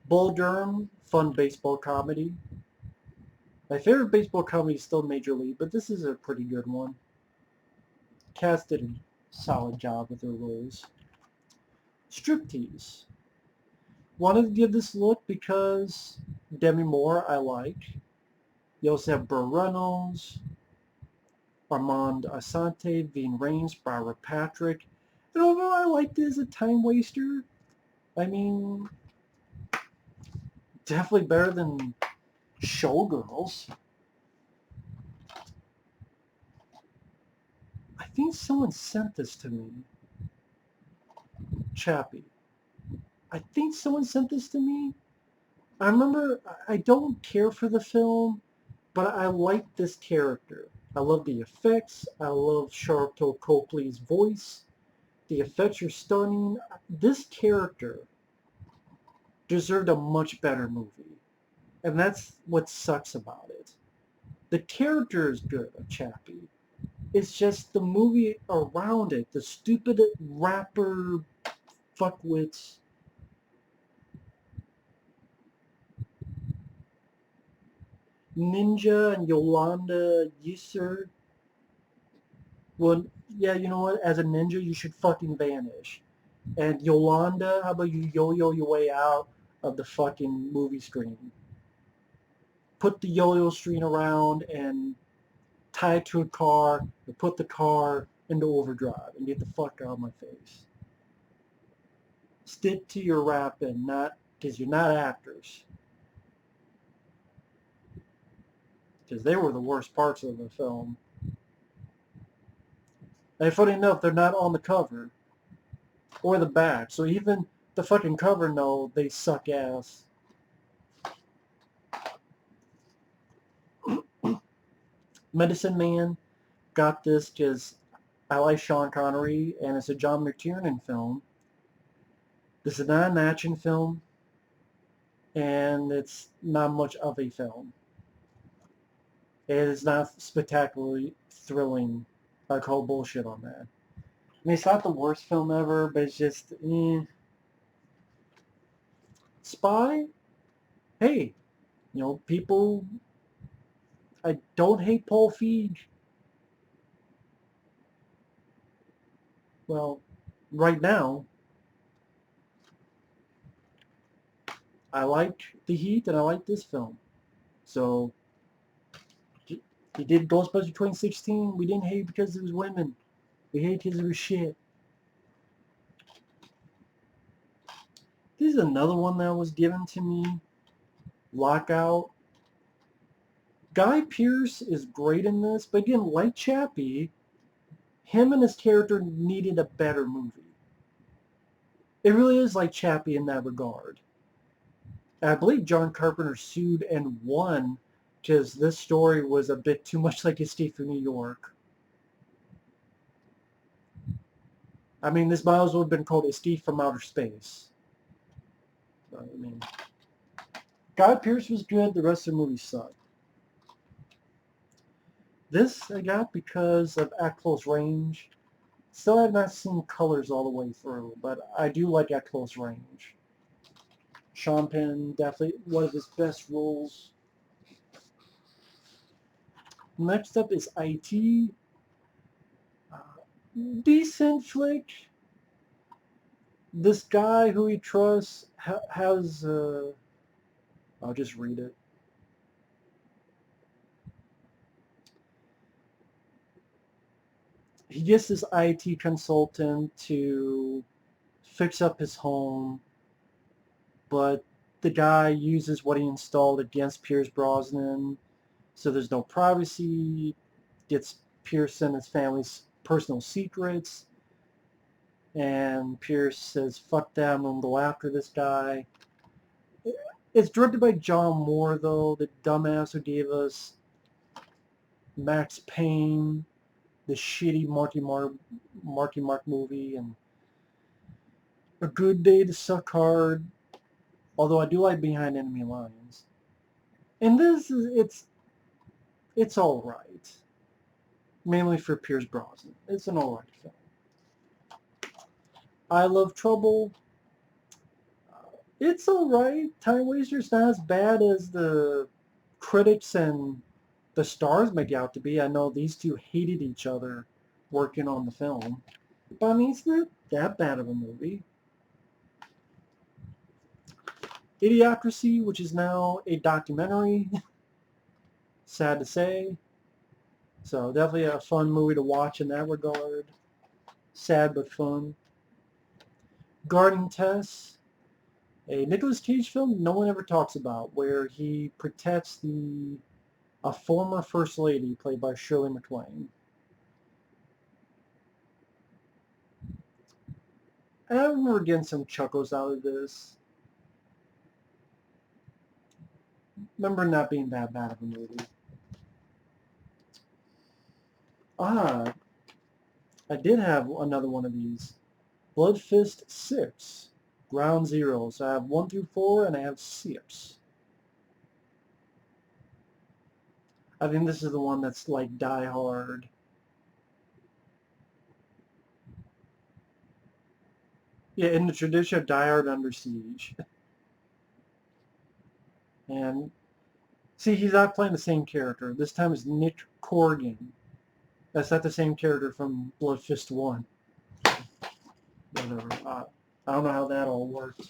Bull Durham, fun baseball comedy. My favorite baseball comedy is still Major League, but this is a pretty good one. Cast did a solid job with their roles. Striptease. Wanted to give this look because Demi Moore I like. You also have Burt Reynolds, Armand Assante, Ving Rhames, Barbara Patrick. And overall I liked it as a time waster. I mean, Definitely better than Showgirls. I think someone sent this to me. Chappie. I think someone sent this to me. I remember, I don't care for the film, but I like this character. I love the effects. I love Sharlto Copley's voice. The effects are stunning. This character deserved a much better movie. And that's what sucks about it. The character is good of Chappie. It's just the movie around it. The stupid rapper fuckwits. Ninja and Yolanda Yusur. Well, yeah, you know what? As a ninja, you should fucking vanish. And Yolanda, how about you yo-yo your way out of the fucking movie screen? Put the yo-yo string around and tie it to a car and put the car into overdrive and get the fuck out of my face. Stick to your rapping, not because you're not actors. Because they were the worst parts of the film. And funny enough, they're not on the cover or the back. So even the fucking cover know they suck ass. Medicine Man got this because I like Sean Connery and it's a John McTiernan film. This is not an action film and it's not much of a film. It is not spectacularly thrilling. I call bullshit on that. I mean, it's not the worst film ever, but it's just, Spy? Hey, people, I don't hate Paul Feig. Well, right now, I like The Heat and I like this film. So, he did Ghostbusters 2016. We didn't hate because it was women. We hate because it was shit. This is another one that was given to me. Lockout. Guy Pearce is great in this, but again, like Chappie, him and his character needed a better movie. It really is like Chappie in that regard. And I believe John Carpenter sued and won because this story was a bit too much like Escape from New York. I mean, this might as well have been called Escape from Outer Space. I mean, Guy Pearce was good. The rest of the movie sucked. This I got because of At Close Range. Still have not seen Colors all the way through, but I do like At Close Range. Sean Penn, definitely one of his best roles. Next up is IT. Decent flick. This guy who he trusts has... I'll just read it. He gets this IT consultant to fix up his home, but the guy uses what he installed against Pierce Brosnan, so there's no privacy, gets Pierce and his family's personal secrets, and Pierce says, fuck them, I'm going to go after this guy. It's directed by John Moore, though, the dumbass who gave us Max Payne, the shitty Marky Mark movie, and A Good Day to Suck Hard, although I do like Behind Enemy Lines. And this is, it's all right. Mainly for Pierce Brosnan. It's an all right film. I Love Trouble. It's all right. Time Waster's not as bad as the critics and the stars make out to be. I know these two hated each other working on the film. But I mean, it's not that bad of a movie. Idiocracy, which is now a documentary. Sad to say. So definitely a fun movie to watch in that regard. Sad but fun. Guarding Tess. A Nicolas Cage film no one ever talks about, where he protects a former First Lady played by Shirley MacLaine. And I remember getting some chuckles out of this. Remember not being that bad of a movie. Ah, I did have another one of these. Blood Fist 6. Ground Zero. So I have 1 through 4 and I have 6. I think this is the one that's like Die Hard. Yeah, in the tradition of Die Hard Under Siege. And see, he's not playing the same character. This time it's Nick Corrigan. That's not the same character from Blood Fist 1. Whatever. I don't know how that all works.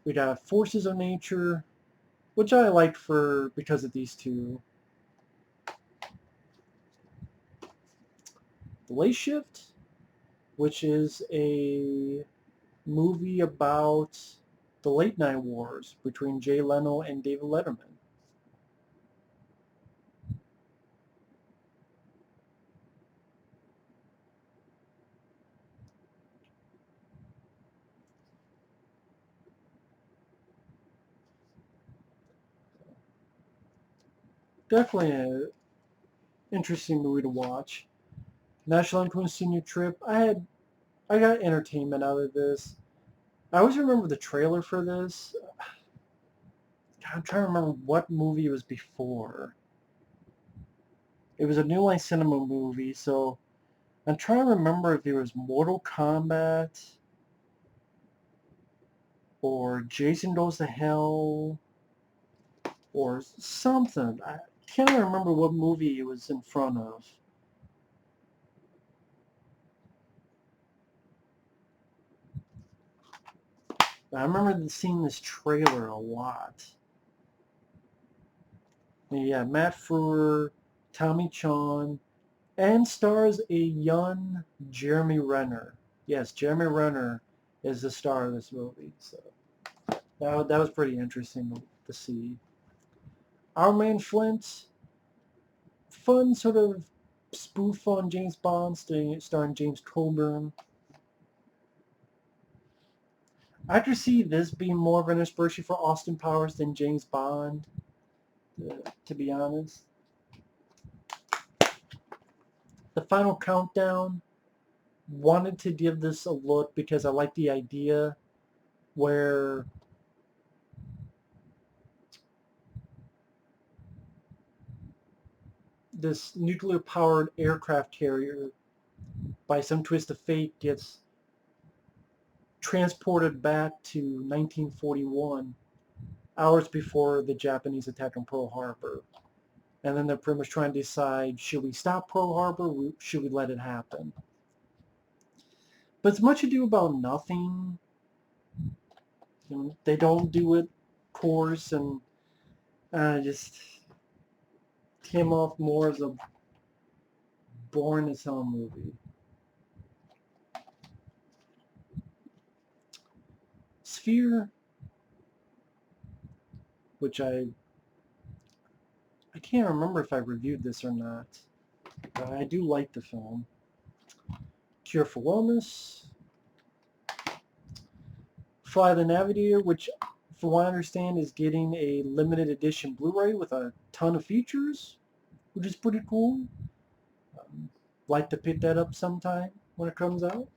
We got Forces of Nature, which I liked because of these two. The Late Shift, which is a movie about the late night wars between Jay Leno and David Letterman. Definitely an interesting movie to watch. National Lampoon's Senior Trip. I got entertainment out of this. I always remember the trailer for this. I'm trying to remember what movie it was before. It was a New Line Cinema movie, so I'm trying to remember if it was Mortal Kombat or Jason Goes to Hell or something. I can't remember what movie it was in front of. But I remember seeing this trailer a lot. Yeah, Matt Frewer, Tommy Chong, and stars a young Jeremy Renner. Yes, Jeremy Renner is the star of this movie. So that was pretty interesting to see. Our Man Flynt, fun sort of spoof on James Bond, starring James Coburn. I could see this being more of an inspiration for Austin Powers than James Bond, to be honest. The Final Countdown, wanted to give this a look because I like the idea where this nuclear-powered aircraft carrier, by some twist of fate, gets transported back to 1941, hours before the Japanese attack on Pearl Harbor. And then they're pretty much trying to decide, should we stop Pearl Harbor or should we let it happen? But it's much ado about nothing. You know, they don't do it, of course, and just came off more as a boring as hell movie. Sphere, which I can't remember if I reviewed this or not, but I do like the film. Cure for Wellness, Fly the Navigator, which from what I understand is getting a limited edition Blu-ray with a ton of features, which is pretty cool. Like to pick that up sometime when it comes out.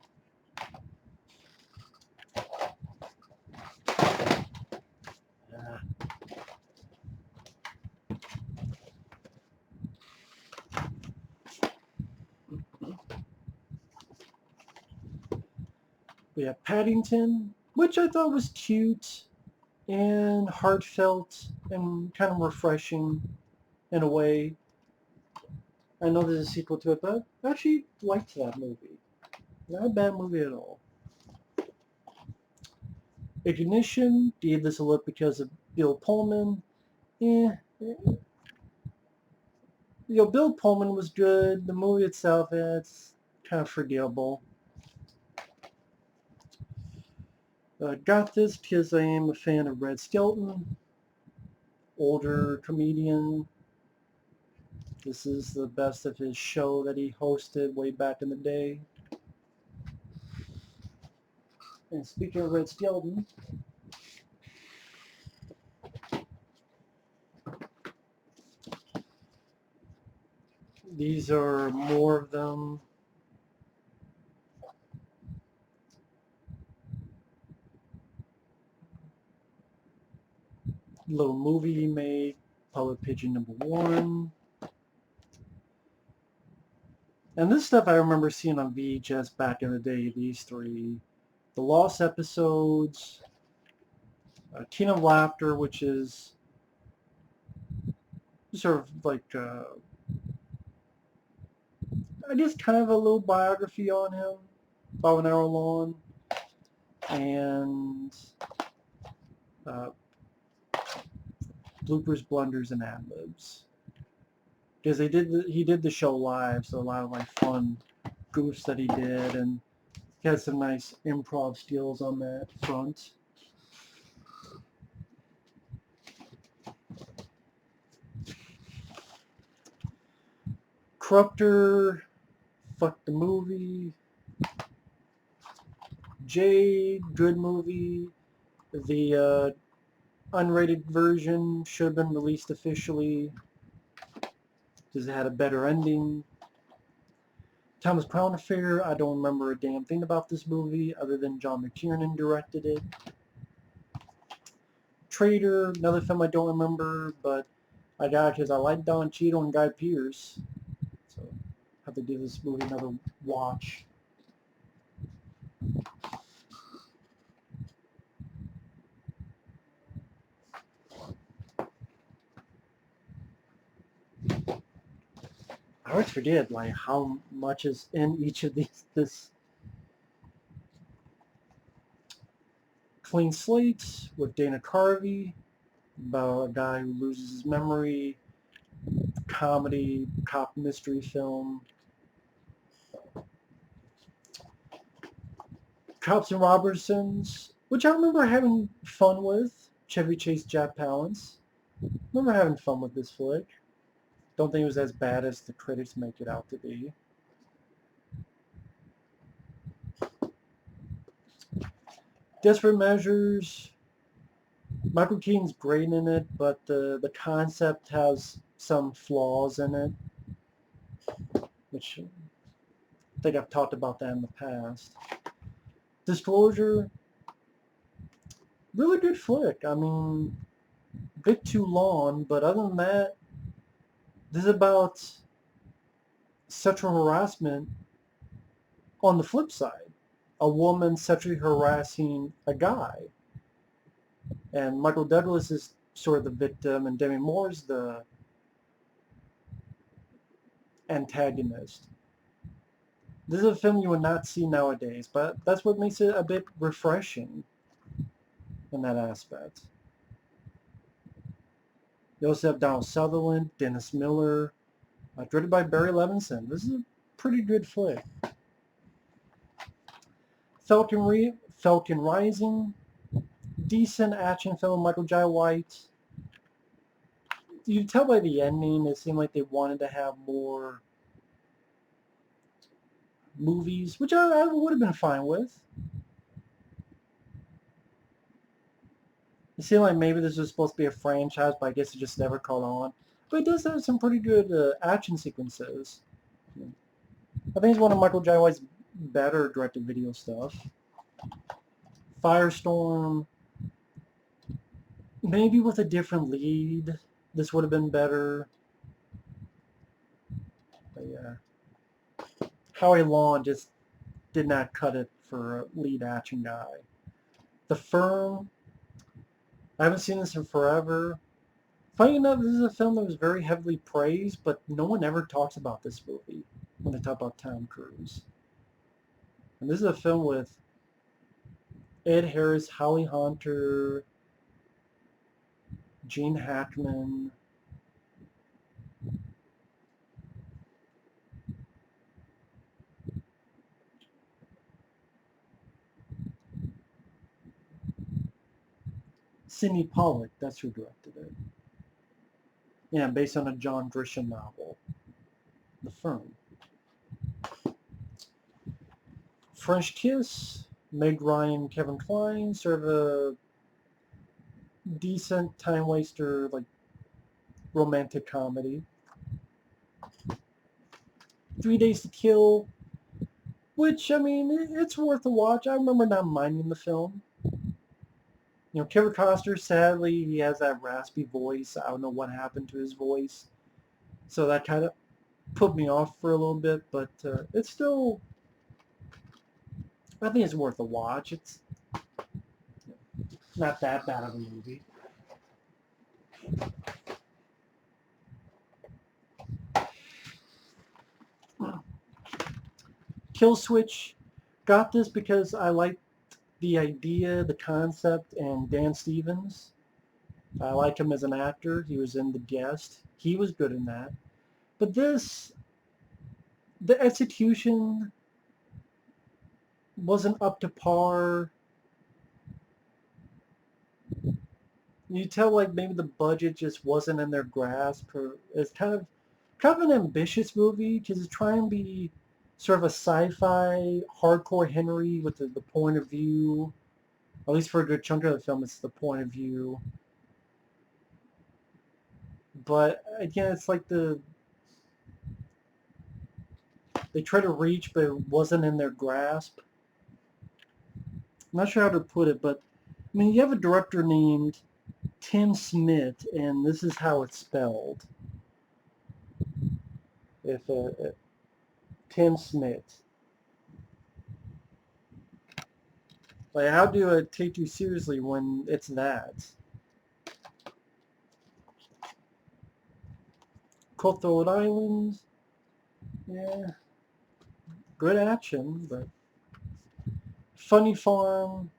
We have Paddington, which I thought was cute and heartfelt and kind of refreshing in a way. I know there's a sequel to it, but I actually liked that movie. Not a bad movie at all. Ignition, gave this a look because of Bill Pullman. You know, Bill Pullman was good. The movie itself, it's kind of forgettable. Got this because I am a fan of Red Skelton, older comedian. This is the best of his show that he hosted way back in the day. And speaking of Red Skelton, these are more of them. Little movie he made, Public Pigeon #1. And this stuff I remember seeing on VHS back in the day, these three. The Lost Episodes, King of Laughter, which is sort of like, I guess kind of a little biography on him, about an hour long. And bloopers, blunders, and ad-libs. Because he did the show live, so a lot of like fun goofs that he did, and he had some nice improv skills on that front. Corruptor, fuck the movie. Jade, good movie. The unrated version should have been released officially because it had a better ending. Thomas Crown Affair, I don't remember a damn thing about this movie other than John McTiernan directed it. Traitor, another film I don't remember, but I got it because I like Don Cheadle and Guy Pearce. So I have to give this movie another watch. I always forget like how much is in each of these. This Clean Slate with Dana Carvey, about a guy who loses his memory, comedy, cop mystery film. Cops and Robertsons, which I remember having fun with. Chevy Chase, Jack Palance. Remember having fun with this flick. Don't think it was as bad as the critics make it out to be. Desperate Measures. Michael Keaton's great in it, but the concept has some flaws in it, which I think I've talked about that in the past. Disclosure, really good flick. I mean, a bit too long, but other than that, this is about sexual harassment on the flip side. A woman sexually harassing a guy. And Michael Douglas is sort of the victim, and Demi Moore's the antagonist. This is a film you would not see nowadays, but that's what makes it a bit refreshing in that aspect. You also have Donald Sutherland, Dennis Miller, directed by Barry Levinson. This is a pretty good flick. Falcon Rising, decent action film, Michael Jai White. You tell by the ending, it seemed like they wanted to have more movies, which I would have been fine with. It seemed like maybe this was supposed to be a franchise, but I guess it just never caught on. But it does have some pretty good action sequences. I think it's one of Michael Jai White's better direct-to-video stuff. Firestorm, maybe with a different lead, this would have been better. But yeah, Howie Long just did not cut it for a lead action guy. The Firm, I haven't seen this in forever. Funny enough, this is a film that was very heavily praised, but no one ever talks about this movie when they talk about Tom Cruise. And this is a film with Ed Harris, Holly Hunter, Gene Hackman. Sidney Pollack, that's who directed it. Yeah, based on a John Grisham novel, The Firm. French Kiss, Meg Ryan, Kevin Kline, sort of a decent time waster, like romantic comedy. 3 Days to Kill, which, I mean, it's worth a watch. I remember not minding the film. You know, Kevin Costner, sadly, he has that raspy voice. I don't know what happened to his voice. So that kind of put me off for a little bit, but it's still, I think it's worth a watch. It's not that bad of a movie. Kill Switch, got this because I liked the idea, the concept, and Dan Stevens. I like him as an actor. He was in The Guest. He was good in that. But this, the execution wasn't up to par. You tell like maybe the budget just wasn't in their grasp. Or it's kind of an ambitious movie because it's trying to be sort of a sci-fi hardcore Henry with the point of view. At least for a good chunk of the film, it's the point of view. But again, it's like they try to reach, but it wasn't in their grasp. I'm not sure how to put it, but I mean, you have a director named Tim Smith, and this is how it's spelled. If Tim Smith. Like, how do I take you seriously when it's that? Cutthroat Island, yeah, good action, but Funny Farm,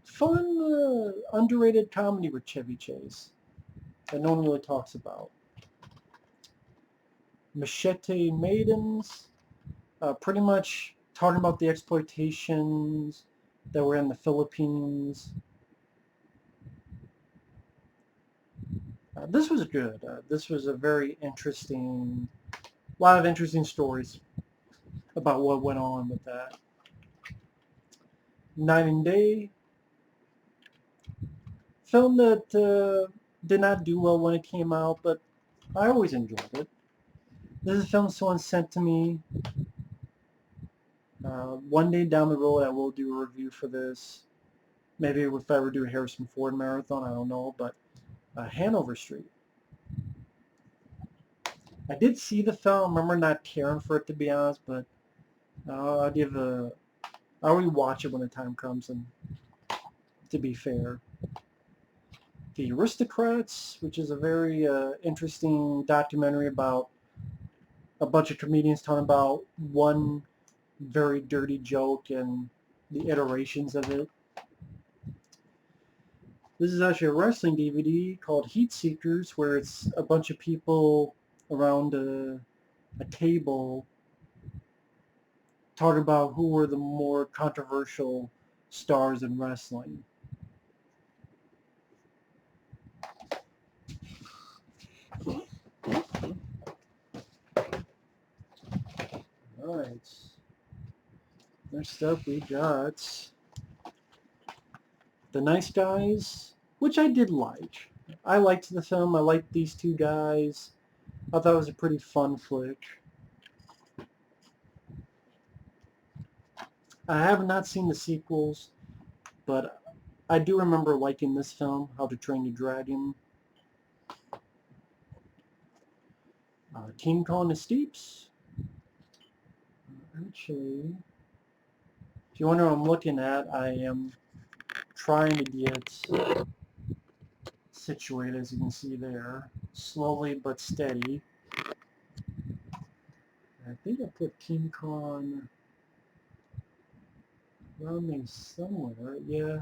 fun, underrated comedy with Chevy Chase that no one really talks about. Machete Maidens, pretty much talking about the exploitations that were in the Philippines. This was good. This was a very interesting, a lot of interesting stories about what went on with that. Night and Day, film that did not do well when it came out, but I always enjoyed it. This is a film someone sent to me. One day down the road, I will do a review for this. Maybe if I ever do a Harrison Ford marathon, I don't know, but Hanover Street. I did see the film. I remember not caring for it, to be honest, but I'll rewatch it when the time comes, and to be fair. The Aristocrats, which is a very interesting documentary about a bunch of comedians talking about one very dirty joke and the iterations of it. This is actually a wrestling DVD called Heat Seekers, where it's a bunch of people around a table talking about who were the more controversial stars in wrestling. Alright. Next up we got The Nice Guys, which I did like. I liked the film. I liked these two guys. I thought it was a pretty fun flick. I have not seen the sequels, but I do remember liking this film, How to Train Your Dragon. King Kong Escapes. Actually, if you wonder what I'm looking at, I am trying to get situated, as you can see there, slowly but steady. I think I put King Kong around me somewhere. Yeah.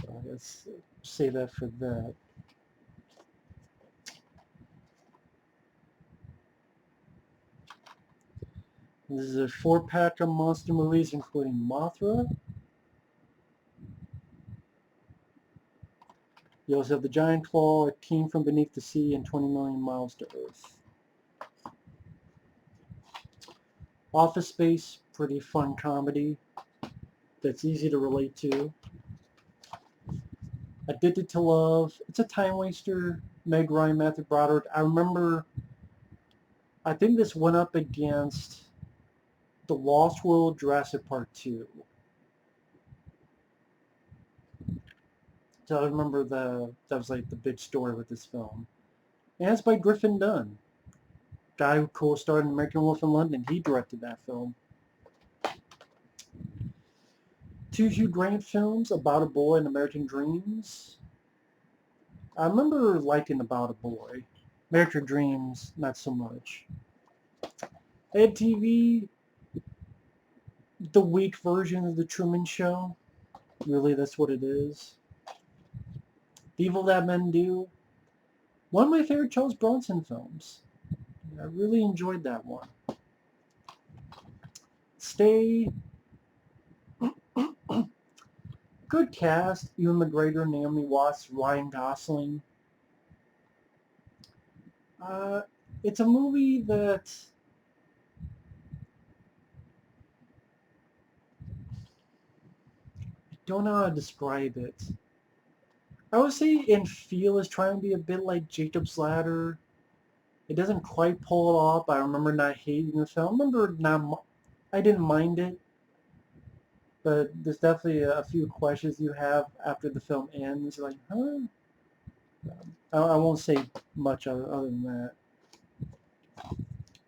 So let's save that for that. This is a 4-pack of monster movies, including Mothra, You also have the Giant Claw, It Came from Beneath the Sea, and 20 Million Miles to Earth. Office Space, pretty fun comedy that's easy to relate to. Addicted to Love, it's a time waster. Meg Ryan, Matthew Broderick. I think this went up against The Lost World, Jurassic Park 2. So I remember that was like the big story with this film. And it's by Griffin Dunn. Guy who co-starred in American Wolf in London. He directed that film. Two Hugh Grant films, About a Boy and American Dreams. I remember liking About a Boy. American Dreams, not so much. Ed TV, the weak version of The Truman Show. Really, that's what it is. The Evil That Men Do. One of my favorite Charles Bronson films. I really enjoyed that one. Stay. Good cast. Ewan McGregor, Naomi Watts, Ryan Gosling. It's a movie that I don't know how to describe it. I would say in feel is trying to be a bit like Jacob's Ladder. It doesn't quite pull it off. I remember not hating the film. I didn't mind it, but there's definitely a few questions you have after the film ends. Like, huh? I won't say much other than that.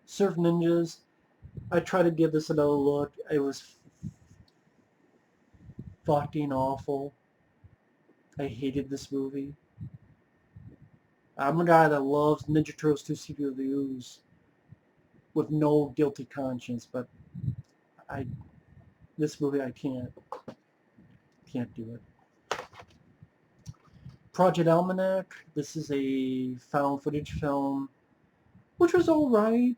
Surf Ninjas. I tried to give this another look. It was fucking awful. I hated this movie. I'm a guy that loves Ninja Turtles 2 CPUs with no guilty conscience, but this movie I can't do it. Project Almanac. This is a found footage film, which was alright.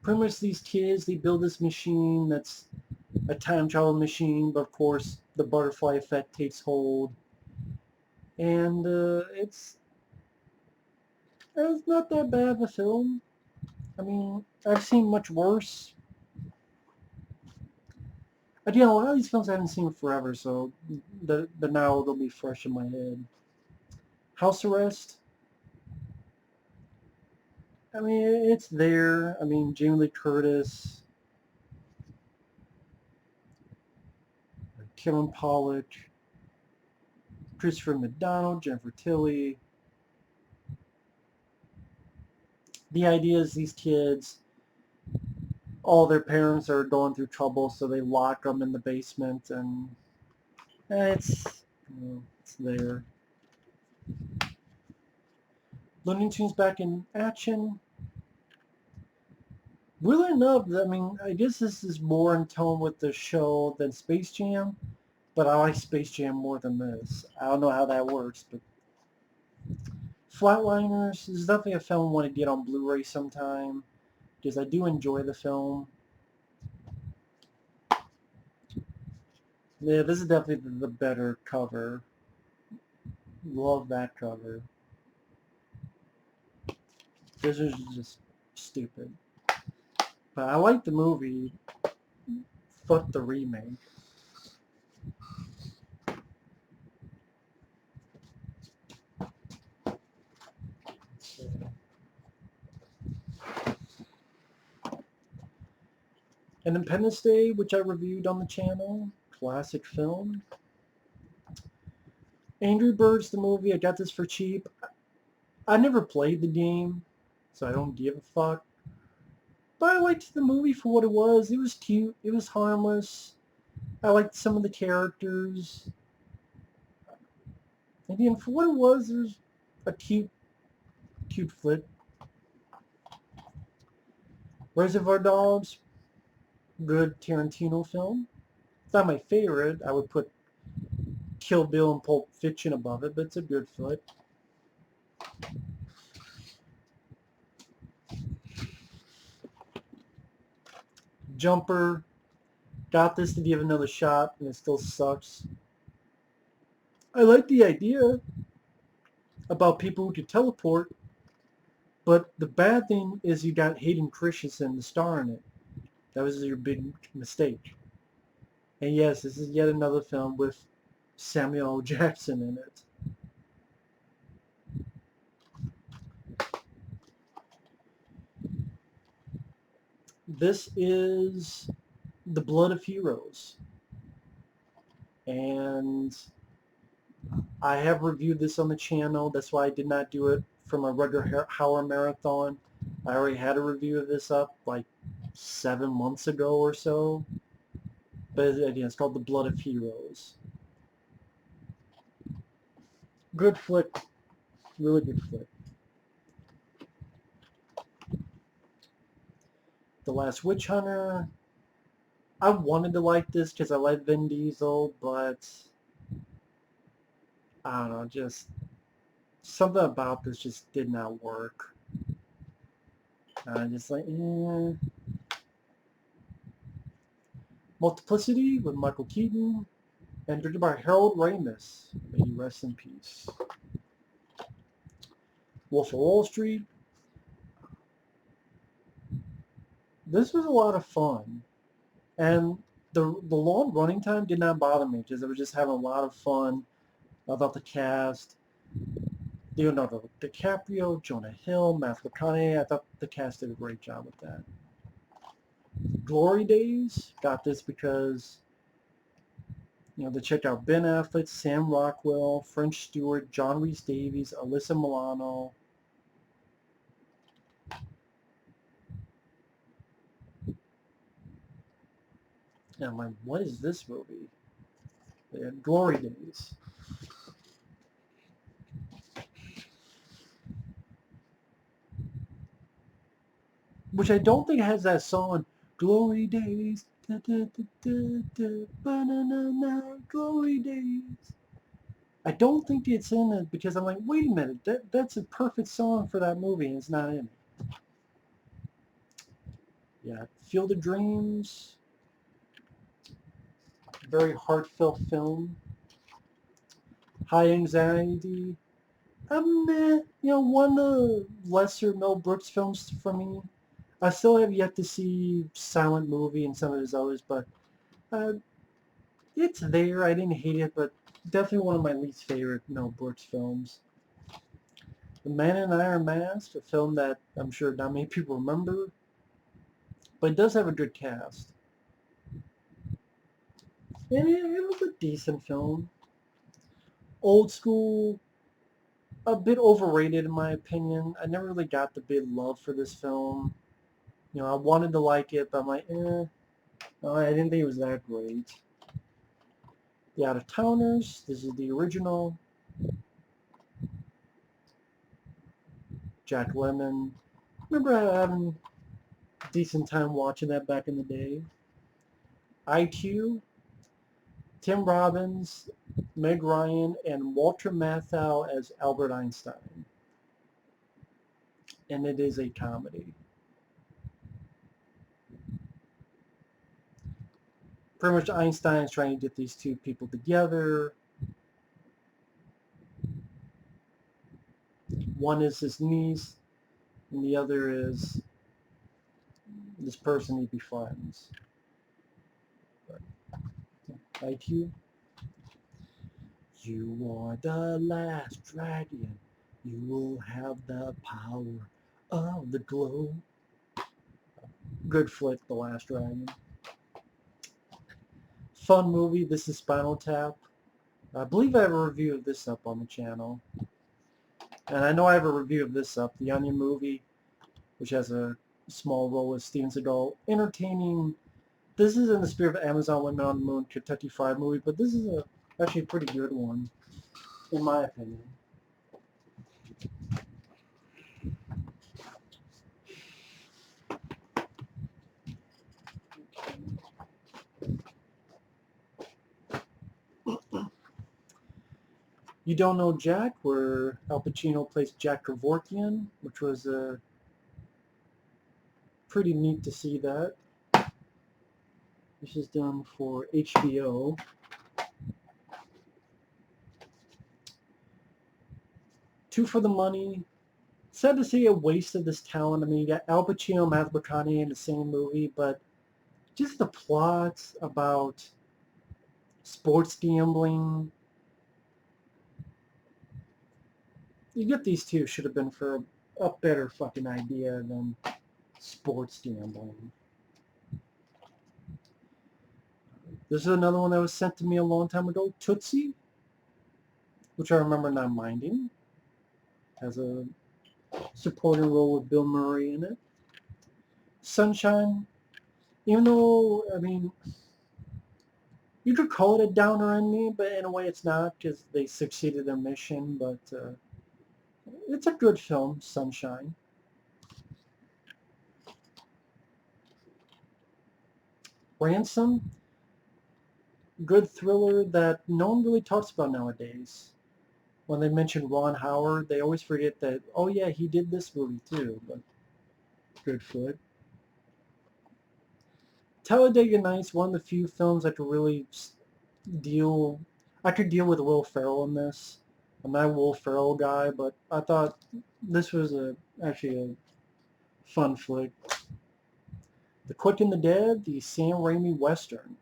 Pretty much these kids, they build this machine that's a time travel machine, but of course the butterfly effect takes hold. And it's not that bad of a film. I mean, I've seen much worse. But a lot of these films I haven't seen forever, so the now they'll be fresh in my head. House Arrest. I mean, it's there. I mean, Jamie Lee Curtis, Kevin Pollak, Christopher McDonald, Jennifer Tilly. The idea is these kids, all their parents are going through trouble, so they lock them in the basement, and it's there. Looney Tunes Back in Action. Really enough, I mean, I guess this is more in tone with the show than Space Jam, but I like Space Jam more than this. I don't know how that works, but Flatliners is definitely a film I want to get on Blu-ray sometime, because I do enjoy the film. Yeah, this is definitely the better cover. Love that cover. This is just stupid. But I like the movie. Fuck the remake. Independence Day, which I reviewed on the channel. Classic film. Angry Birds, the movie. I got this for cheap. I never played the game, so I don't give a fuck. But I liked the movie for what it was. It was cute. It was harmless. I liked some of the characters. Again, for what it was, it was a cute flick. Reservoir Dogs, good Tarantino film. It's not my favorite. I would put Kill Bill and Pulp Fiction above it, but it's a good flick. Jumper, got this to give another shot, and it still sucks. I like the idea about people who can teleport, but the bad thing is you got Hayden Christensen, the star in it. That was your big mistake. And yes, this is yet another film with Samuel L. Jackson in it. This is The Blood of Heroes. And I have reviewed this on the channel. That's why I did not do it from a regular hour marathon. I already had a review of this up like 7 months ago or so. But again, it's called The Blood of Heroes. Good flick. Really good flick. The Last Witch Hunter. I wanted to like this because I like Vin Diesel, but I don't know, just something about this just did not work. Just like, eh. Multiplicity with Michael Keaton, and directed by Harold Ramis. May he rest in peace. Wolf of Wall Street. This was a lot of fun, and the long running time did not bother me because I was just having a lot of fun. I thought the cast, Leonardo DiCaprio, Jonah Hill, Matthew McConaughey, I thought the cast did a great job with that. Glory Days, got this because, they checked out Ben Affleck, Sam Rockwell, French Stewart, John Rhys Davies, Alyssa Milano. And I'm like, what is this movie? Glory Days. Which I don't think has that song, Glory Days, da, da, da, da, da, ba-na-na-na, Glory Days. I don't think it's in it because I'm like, wait a minute, that's a perfect song for that movie and it's not in it. Yeah, Field of Dreams. Very heartfelt film. High Anxiety. One of the lesser Mel Brooks films for me. I still have yet to see Silent Movie and some of his others, but it's there. I didn't hate it, but definitely one of my least favorite Mel Brooks films. The Man in Iron Mask, a film that I'm sure not many people remember, but it does have a good cast. And it was a decent film. Old School, a bit overrated in my opinion. I never really got the big love for this film. I wanted to like it, but I'm like, No, I didn't think it was that great. The Out of Towners, this is the original. Jack Lemmon. Remember having a decent time watching that back in the day. IQ, Tim Robbins, Meg Ryan, and Walter Matthau as Albert Einstein. And it is a comedy. Pretty much Einstein is trying to get these two people together. One is his niece, and the other is this person he befriends. IQ. You are the last dragon. You will have the power of the glow. Good flick, The Last Dragon. Fun movie. This is Spinal Tap. I believe I have a review of this up on the channel. And I know I have a review of this up, The Onion movie, which has a small role with Steven Seagal. Entertaining. This is in the spirit of Amazon Women on the Moon, Kentucky Fried Movie, but this is actually a pretty good one, in my opinion. You Don't Know Jack, where Al Pacino plays Jack Kevorkian, which was pretty neat to see that. This is done for HBO. Two for the money. Sad to see a waste of this talent. I mean, you got Al Pacino and Matthew McConaughey in the same movie, but just the plots about sports gambling. You get these two should have been for a better fucking idea than sports gambling. This is another one that was sent to me a long time ago, Tootsie, which I remember not minding. Has a supporting role with Bill Murray in it. Sunshine, even though, I mean, you could call it a downer ending, but in a way it's not because they succeeded their mission, but it's a good film, Sunshine. Ransom, good thriller that no one really talks about nowadays. When they mention Ron Howard, they always forget that, oh yeah, he did this movie too, but good for it. Talladega Nights, one of the few films I could really deal, I could deal with Will Ferrell in this. I'm not a Will Ferrell guy, but I thought this was actually a fun flick. The Quick and the Dead, the Sam Raimi Western.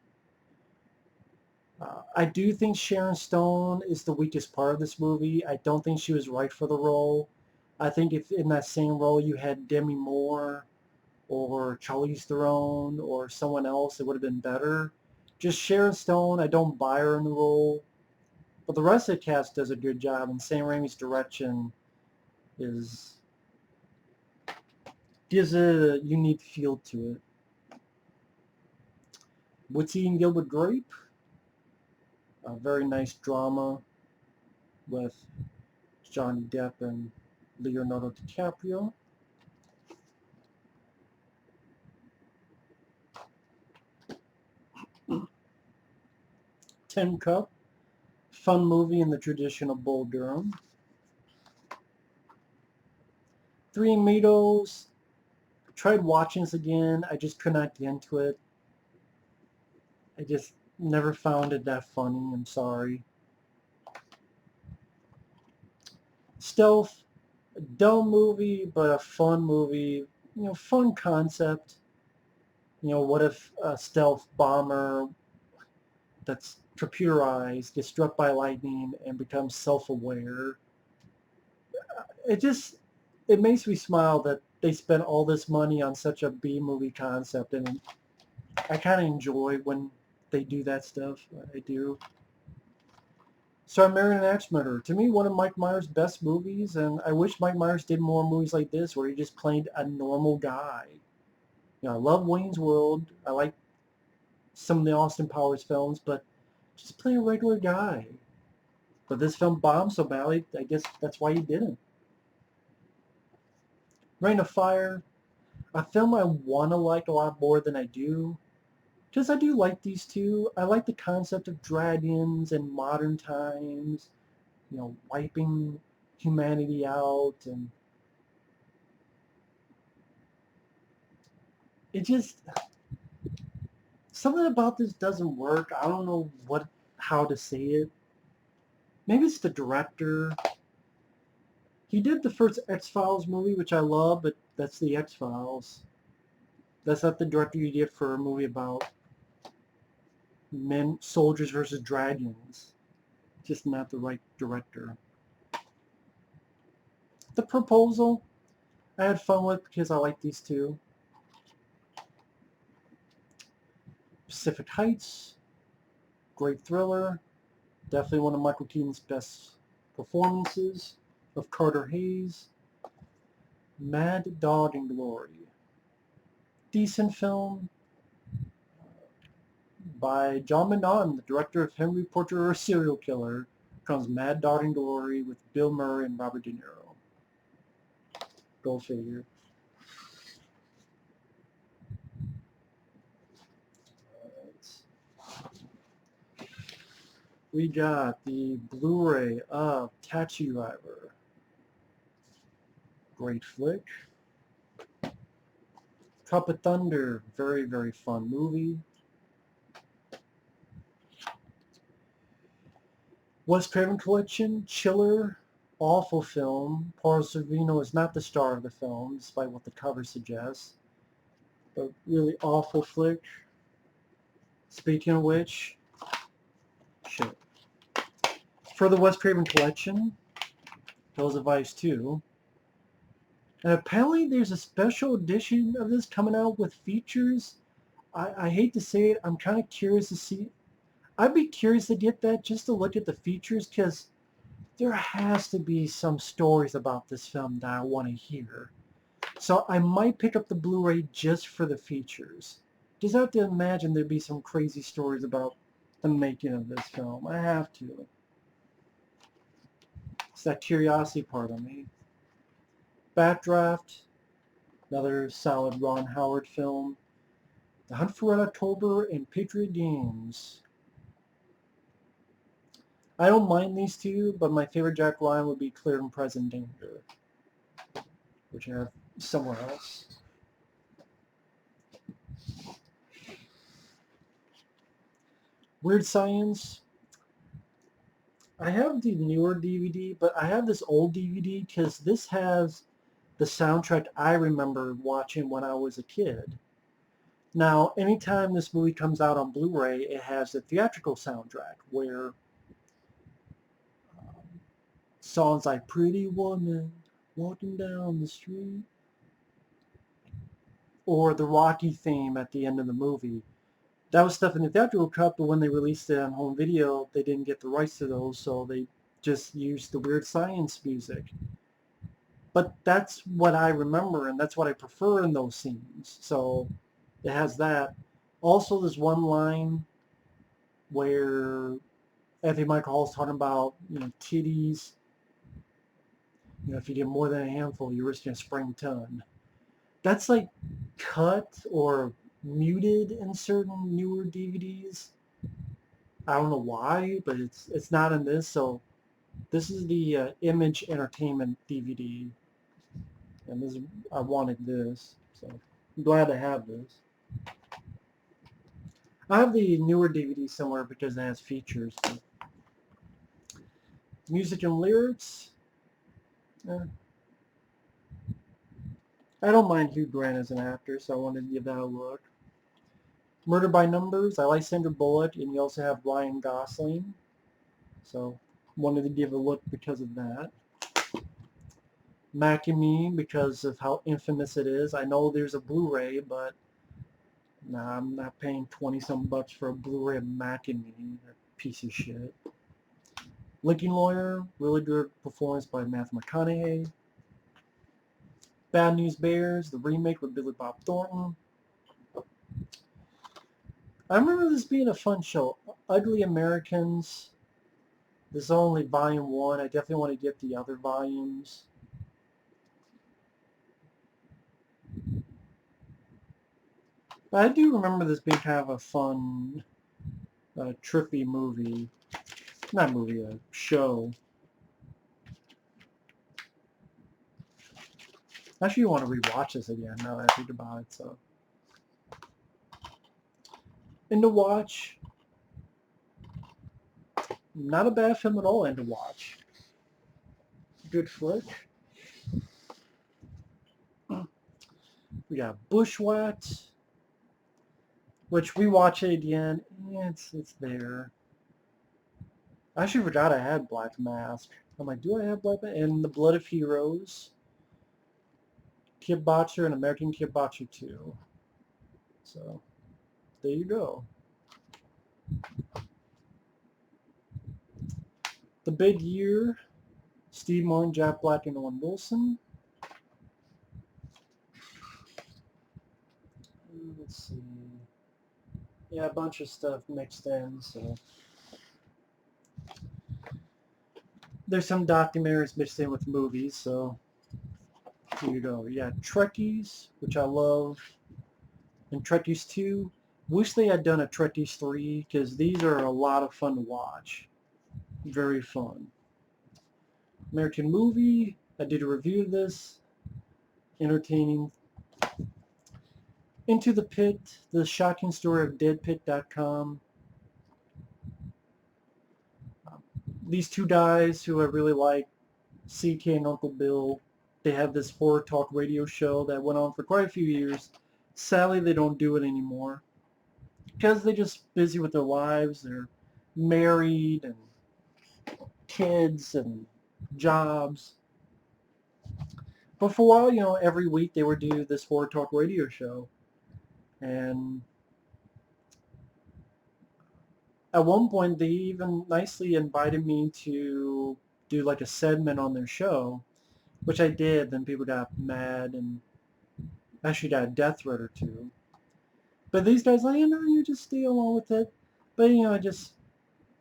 I do think Sharon Stone is the weakest part of this movie. I don't think she was right for the role. I think if in that same role you had Demi Moore or Charlize Theron or someone else, it would have been better. Just Sharon Stone, I don't buy her in the role. But the rest of the cast does a good job, and Sam Raimi's direction is gives it a unique feel to it. Woodsy and Gilbert Grape, a very nice drama with Johnny Depp and Leonardo DiCaprio. Tin Cup, fun movie in the tradition of Bull Durham. Three Amigos, tried watching this again. I just could not get into it. I just never found it that funny. I'm sorry. Stealth, a dumb movie, but a fun movie. You know, fun concept. You know, what if a stealth bomber that's computerized gets struck by lightning and becomes self-aware? It just, it makes me smile that they spent all this money on such a B-movie concept, and I kind of enjoy when they do that stuff. I do. So I Married an Axe Murderer. To me, one of Mike Myers' best movies, and I wish Mike Myers did more movies like this where he just played a normal guy. You know, I love Wayne's World. I like some of the Austin Powers films, but just play a regular guy. But this film bombed so badly, I guess that's why he didn't. Reign of Fire, a film I want to like a lot more than I do. Because I do like these two. I like the concept of dragons and modern times, you know, wiping humanity out, and it just, something about this doesn't work. I don't know how to say it. Maybe it's the director. He did the first X-Files movie, which I love, but that's the X-Files. That's not the director you did for a movie about men, soldiers versus dragons. Just not the right director. The Proposal, I had fun with because I like these two. Pacific Heights, great thriller. Definitely one of Michael Keaton's best performances. Of Carter Hayes. Mad Dog and Glory. Decent film by John Manon, the director of Henry Portrait of a Serial Killer. Comes Mad Dog and Glory with Bill Murray and Robert De Niro. Go figure. We got the Blu-ray of Taxi Driver. Great flick. Cup of Thunder, very, very fun movie. Wes Craven Collection, Chiller, awful film. Paul Sorvino is not the star of the film, despite what the cover suggests. But really awful flick. Speaking of which, shit. For the Wes Craven Collection, Hills of Ice 2. And apparently there's a special edition of this coming out with features. I hate to say it, I'm kind of curious to see. I'd be curious to get that just to look at the features, because there has to be some stories about this film that I want to hear. So I might pick up the Blu-ray just for the features. Just have to imagine there'd be some crazy stories about the making of this film. I have to. It's that curiosity part of me. Backdraft, another solid Ron Howard film. The Hunt for Red October and Patriot Games. I don't mind these two, but my favorite Jack Ryan would be Clear and Present Danger, which I have somewhere else. Weird Science. I have the newer DVD, but I have this old DVD because this has the soundtrack I remember watching when I was a kid. Now, anytime this movie comes out on Blu-ray, it has the theatrical soundtrack where songs like Pretty Woman, Walking Down the Street, or the Rocky theme at the end of the movie. That was stuff in the theatrical cut, but when they released it on home video, they didn't get the rights to those, so they just used the Weird Science music. But that's what I remember, and that's what I prefer in those scenes. So it has that. Also, there's one line where Anthony Michael Hall's talking about, titties. If you get more than a handful, you're risking a spring ton. That's like cut or muted in certain newer DVDs. I don't know why, but it's not in this. So this is the Image Entertainment DVD, and this I wanted this, so I'm glad to have this. I have the newer DVD somewhere because it has features. Music and lyrics. I don't mind Hugh Grant as an actor, so I wanted to give that a look. Murder by Numbers. I like Sandra Bullock, and you also have Ryan Gosling, so wanted to give a look because of that. Mac and Me, because of how infamous it is. I know there's a Blu-ray, but nah, I'm not paying 20-some bucks for a Blu-ray of Mac and Me. That piece of shit. Lincoln Lawyer, really good performance by Matthew McConaughey. Bad News Bears, the remake with Billy Bob Thornton. I remember this being a fun show. Ugly Americans. This is only volume 1. I definitely want to get the other volumes. But I do remember this being kind of a fun, trippy movie. Not movie, a show. Actually, I want to rewatch this again now that I think about it. So, and to watch, not a bad film at all. And to watch, good flick. We got Bushwhacked, which we watch it again. Yeah, it's there. I actually forgot I had Black Mask. I'm like, do I have Black Mask? And The Blood of Heroes, Kickboxer, and American Kickboxer 2. So, there you go. The Big Year, Steve Martin, Jack Black, and Owen Wilson. Let's see. Yeah, a bunch of stuff mixed in, so. There's some documentaries mixed in with movies, so here you go. Yeah, Trekkies, which I love, and Trekkies 2. Wish they had done a Trekkies 3, because these are a lot of fun to watch. Very fun. American Movie, I did a review of this. Entertaining. Into the Pit, the shocking story of deadpit.com. these two guys who I really like, CK and Uncle Bill, they have this horror talk radio show that went on for quite a few years. Sadly, they don't do it anymore because they're just busy with their lives. They're married and kids and jobs. But for a while, every week they would do this horror talk radio show. And at one point, they even nicely invited me to do like a segment on their show, which I did. Then people got mad and actually got a death threat or two. But these guys, like, you just stay along with it. But, I just,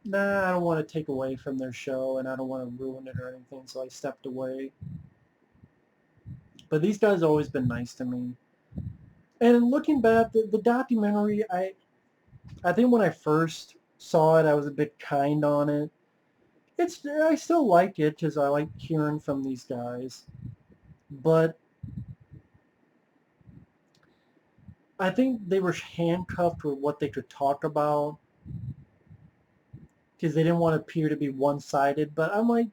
I don't want to take away from their show, and I don't want to ruin it or anything, so I stepped away. But these guys have always been nice to me. And looking back, the documentary, I think when I first saw it, I was a bit kind on it. I still like it because I like hearing from these guys. But I think they were handcuffed with what they could talk about because they didn't want to appear to be one-sided. But I'm like,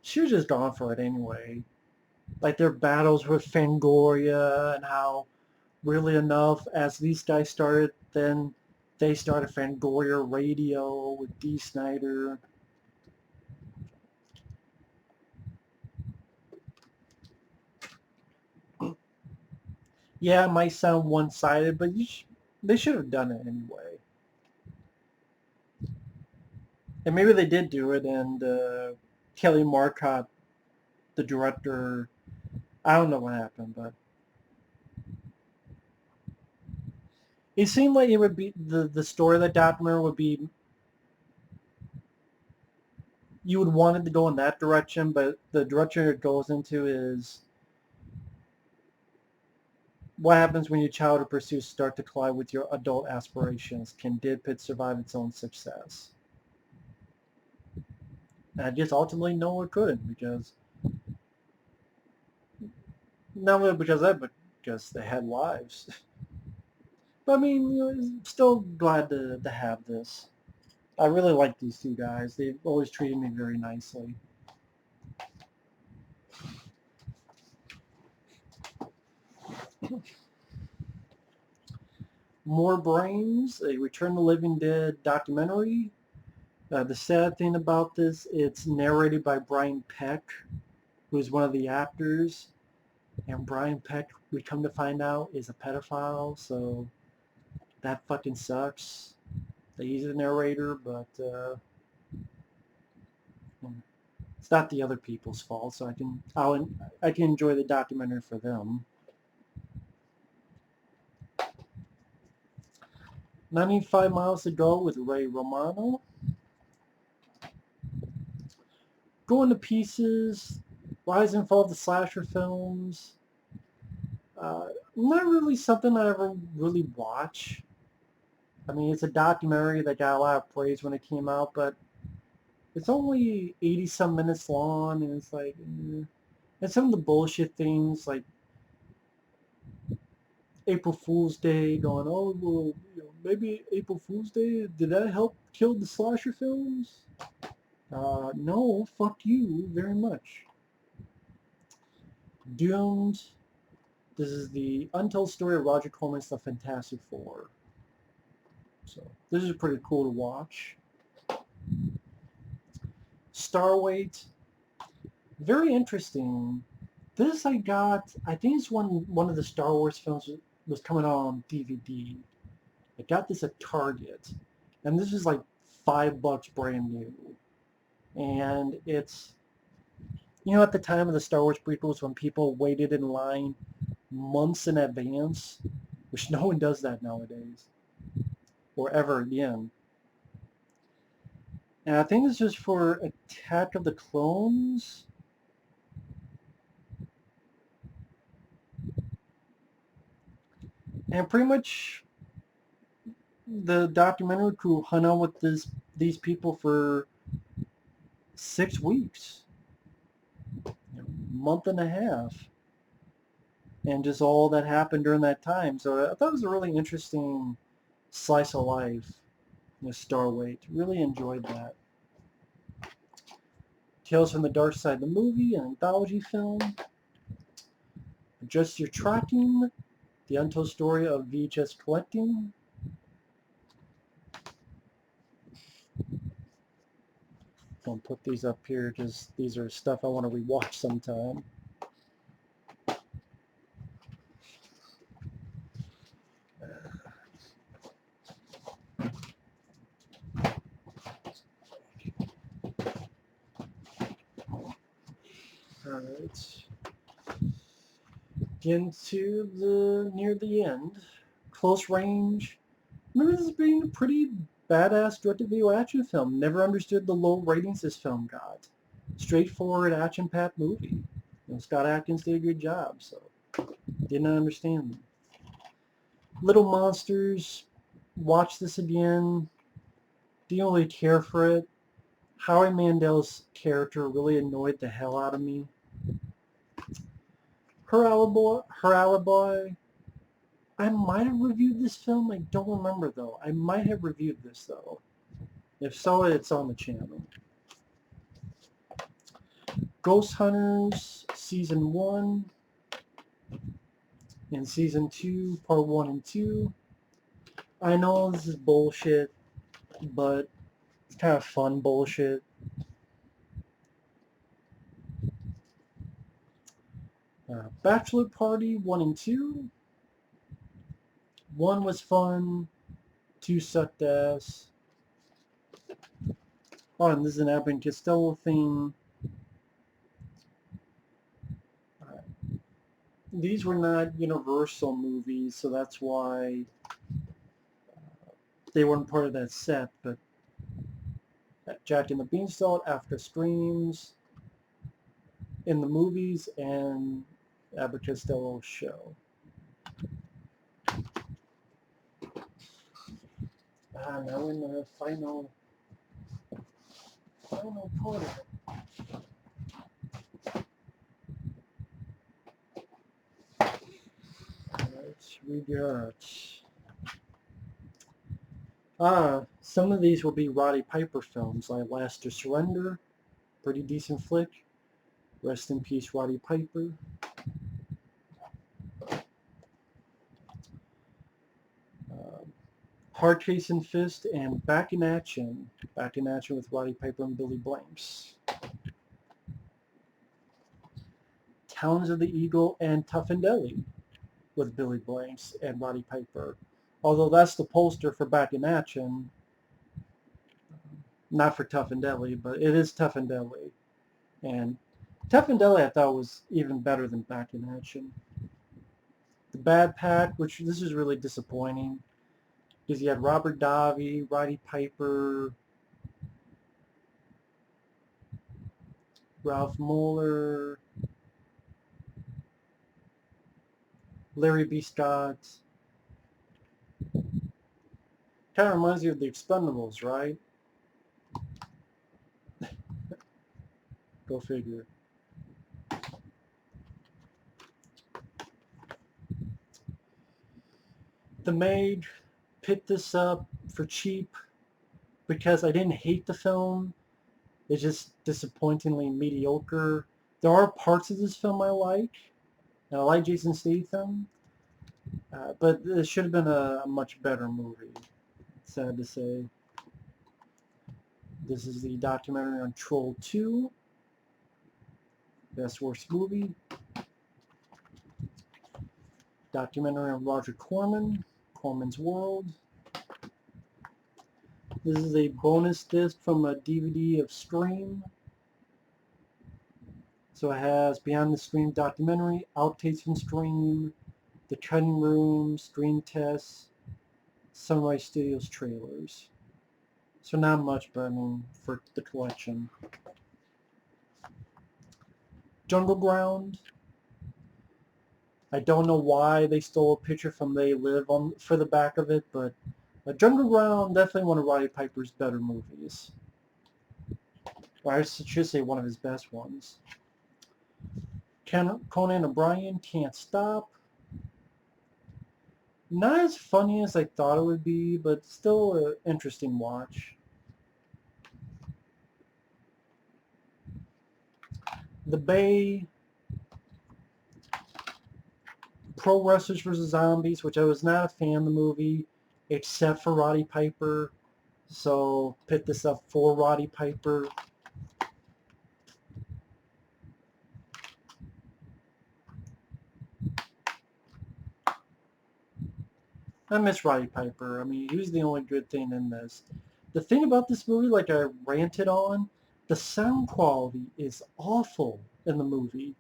she was just gone for it anyway. Like their battles with Fangoria and how, really enough, as these guys started, then they started Fangoria Radio with Dee Snider. Yeah, it might sound one-sided, but they should have done it anyway. And maybe they did do it, and Kelly Marcotte, the director, I don't know what happened, but it seemed like it would be the story of the documentary would be, you would want it to go in that direction, but the direction it goes into is what happens when your childhood pursuits start to collide with your adult aspirations. Can Dead Pit survive its own success? And I just ultimately know it couldn't, because not only because of that, but because they had lives. But I mean, still glad to have this. I really like these two guys. They've always treated me very nicely. More Brains, a Return of the Living Dead documentary. The sad thing about this, it's narrated by Brian Peck, who's one of the actors. And Brian Peck, we come to find out, is a pedophile, so that fucking sucks. He's a narrator, but it's not the other people's fault, so I can enjoy the documentary for them. 95 Miles to Go with Ray Romano. Going to Pieces, Rise and Fall of the Slasher films. Not really something I ever really watch. I mean, it's a documentary that got a lot of praise when it came out, but it's only 80-some minutes long, and it's like, and some of the bullshit things, like April Fool's Day, going, oh, well, maybe April Fool's Day, did that help kill the slasher films? No, fuck you very much. Doomed. This is the untold story of Roger Corman's The Fantastic Four. So this is pretty cool to watch. Starweight. Very interesting. This I think it's one of the Star Wars films was coming out on DVD. I got this at Target. And this is like $5 brand new. And it's, at the time of the Star Wars prequels when people waited in line months in advance, which no one does that nowadays, or ever again. And I think this is for Attack of the Clones. And pretty much the documentary crew hung out with these people for 6 weeks, month and a half, and just all that happened during that time. So I thought it was a really interesting slice of life, Starweight. Really enjoyed that. Tales from the Dark Side, the movie, an anthology film. Adjust Your Tracking, the untold story of VHS collecting. Don't put these up here because these are stuff I want to rewatch sometime. Alright. Into near the end. Close Range. Remember this being a pretty badass direct-to-video action film. Never understood the low ratings this film got. Straightforward action-packed movie. Scott Adkins did a good job, so didn't understand them. Little Monsters. Watch this again. Didn't really care for it. Howie Mandel's character really annoyed the hell out of me. Her Alibi. I might have reviewed this film. I don't remember, though. I might have reviewed this, though. If so, it's on the channel. Ghost Hunters, Season 1. And Season 2, Part 1 and 2. I know this is bullshit, but it's kind of fun bullshit. Bachelor Party 1 and 2. 1 was fun. 2 sucked ass. Oh, and this is an Abbott and Costello thing. These were not Universal movies, so that's why they weren't part of that set, but Jack and the Beanstalk, After Screams, in the movies, and Abbott and Costello show. Now in the final part of it. We got some of these will be Roddy Piper films, like Last to Surrender, pretty decent flick. Rest in peace, Roddy Piper. Hard Case and Fist and Back in Action with Roddy Piper and Billy Blanks. Talons of the Eagle and Tough and Deli with Billy Blanks and Roddy Piper. Although that's the poster for Back in Action, not for Tough and Deli, but it is Tough and Deli. And Tough and Deli I thought was even better than Back in Action. The Bad Pack, which this is really disappointing, because you had Robert Davi, Roddy Piper, Ralph Moeller, Larry B. Scott. Kind of reminds you of the Expendables, right? Go figure. The Maid picked this up for cheap because I didn't hate the film. It's just disappointingly mediocre. There are parts of this film I like, and I like Jason Statham, but it should have been a much better movie. Sad to say. This is the documentary on Troll 2. Best Worst Movie. Documentary on Roger Corman. Corman's World. This is a bonus disc from a DVD of Scream. So it has Behind the Scream documentary, outtakes from Scream, The Cutting Room, Scream Tests, Sunrise Studios trailers. So not much, but I mean, for the collection. Jungle Ground. I don't know why they stole a picture from They Live on for the back of it, but Jungle Ground, definitely one of Roddy Piper's better movies. Or I should say one of his best ones. Conan O'Brien, Can't Stop. Not as funny as I thought it would be, but still an interesting watch. The Bay, Pro Wrestlers vs. Zombies, which I was not a fan of the movie, except for Roddy Piper. So pick this up for Roddy Piper. I miss Roddy Piper. I mean, he was the only good thing in this. The thing about this movie, like I ranted on, the sound quality is awful in the movie.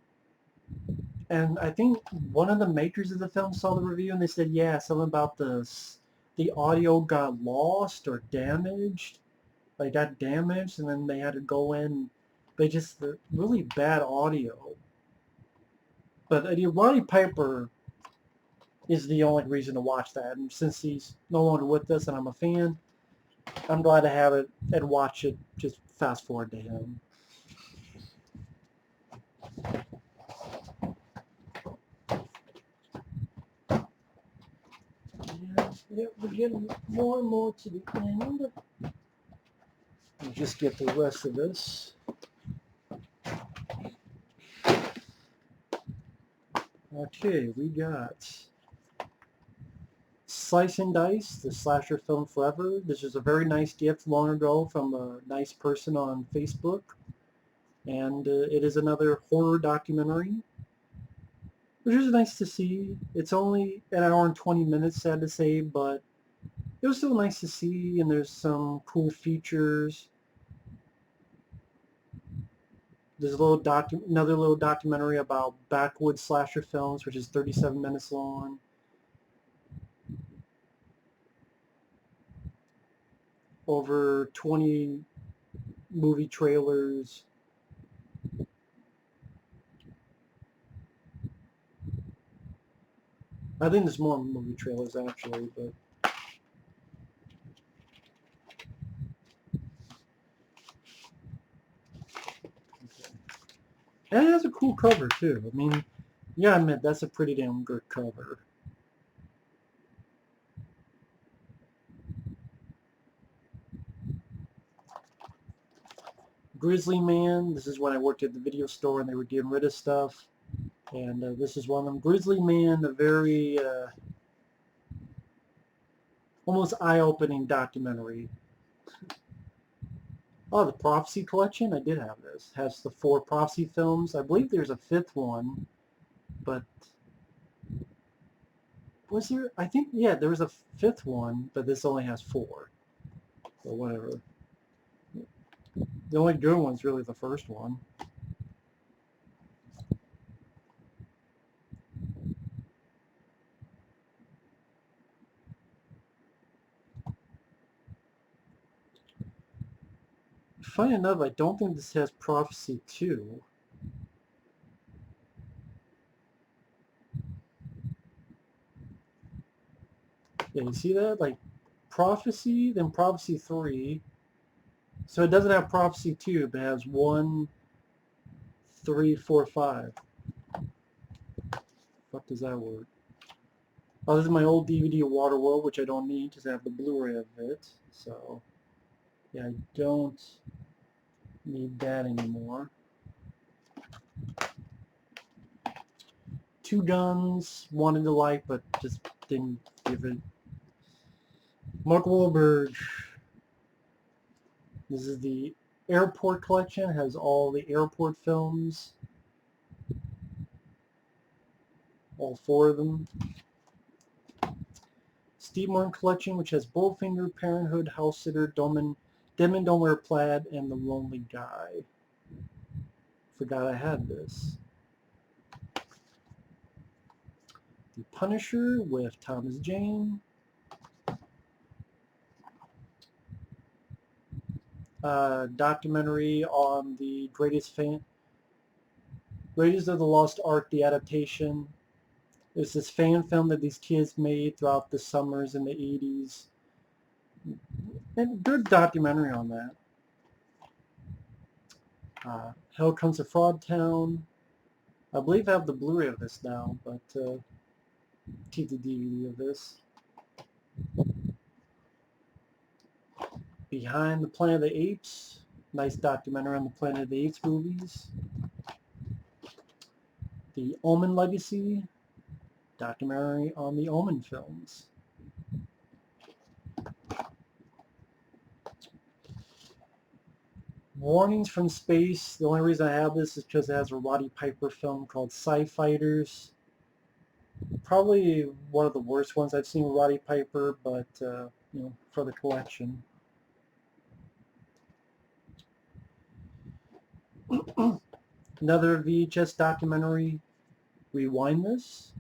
And I think one of the makers of the film saw the review and they said, yeah, something about the audio got lost or damaged. Like got damaged and then they had to go in. They just, really bad audio. But Roddy Piper is the only reason to watch that. And since he's no longer with us and I'm a fan, I'm glad to have it and watch it. Just fast forward to him. Yeah, we're getting more and more to the end. We'll just get the rest of this. Okay, we got Slice and Dice, the slasher film forever. This is a very nice gift long ago from a nice person on Facebook. And it is another horror documentary, which is nice to see. It's only an hour and 20 minutes, sad to say, but it was still nice to see, and there's some cool features. There's another little documentary about backwoods slasher films, which is 37 minutes long. Over 20 movie trailers. I think there's more movie trailers actually, but and it has a cool cover too. I mean, yeah, I admit that's a pretty damn good cover. Grizzly Man. This is when I worked at the video store and they were getting rid of stuff. And this is one of them. Grizzly Man, a very almost eye-opening documentary. Oh, the Prophecy Collection. I did have this. It has the 4 Prophecy films. I believe there's a 5th one, but was there? I think, yeah, there was a 5th one, but this only has 4. Or whatever. The only good one's really the first one. Funny enough, I don't think this has Prophecy 2. Yeah, you see that? Like, Prophecy, then Prophecy 3. So it doesn't have Prophecy 2, but it has 1, 3, 4, 5. What does that work? Oh, this is my old DVD Waterworld, which I don't need because I have the Blu-ray of it. So, yeah, I don't need that anymore. 2 Guns, wanted to like, but just didn't give it. Mark Wahlberg. This is the Airport Collection. It has all the airport films. All 4 of them. Steve Martin Collection, which has Bowfinger, Parenthood, House Sitter, Dead Men Don't Wear Plaid, and The Lonely Guy. Forgot I had this. The Punisher with Thomas Jane. Documentary on the Greatest of the Lost Ark, the adaptation. It's this fan film that these kids made throughout the summers in the 80s. And good documentary on that. Hell Comes to Fraud Town. I believe I have the Blu-ray of this now, but keep the DVD of this. Behind the Planet of the Apes. Nice documentary on the Planet of the Apes movies. The Omen Legacy, documentary on the Omen films. Warnings from Space. The only reason I have this is because it has a Roddy Piper film called Sci-Fighters. Probably one of the worst ones I've seen with Roddy Piper, but for the collection. Another VHS documentary, Rewind This.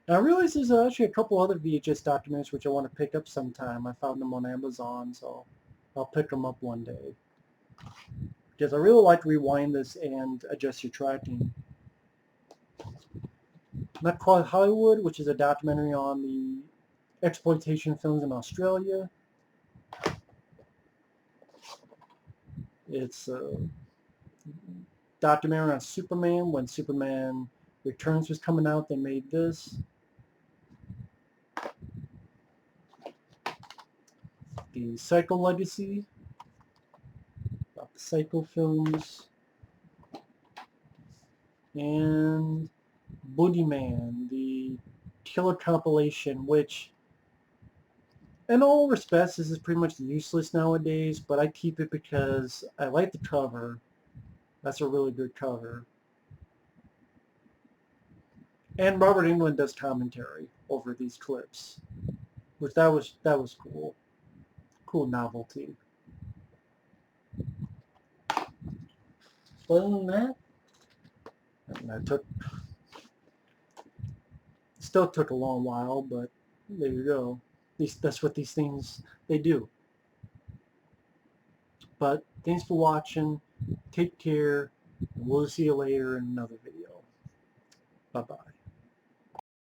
And I realize there's actually a couple other VHS documentaries which I want to pick up sometime. I found them on Amazon, so I'll pick them up one day. Because I really like Rewind This and Adjust Your Tracking. Not Quite Hollywood, which is a documentary on the exploitation films in Australia. It's a documentary on Superman. When Superman Returns was coming out, they made this. The Psycho Legacy, about the Psycho films. And Boogeyman, the killer compilation, which in all respects this is pretty much useless nowadays, but I keep it because I like the cover. That's a really good cover. And Robert Englund does commentary over these clips, which that was cool. Cool novelty. Other than that, still took a long while, but there you go. That's what these things they do. But thanks for watching. Take care, and we'll see you later in another video. Bye-bye.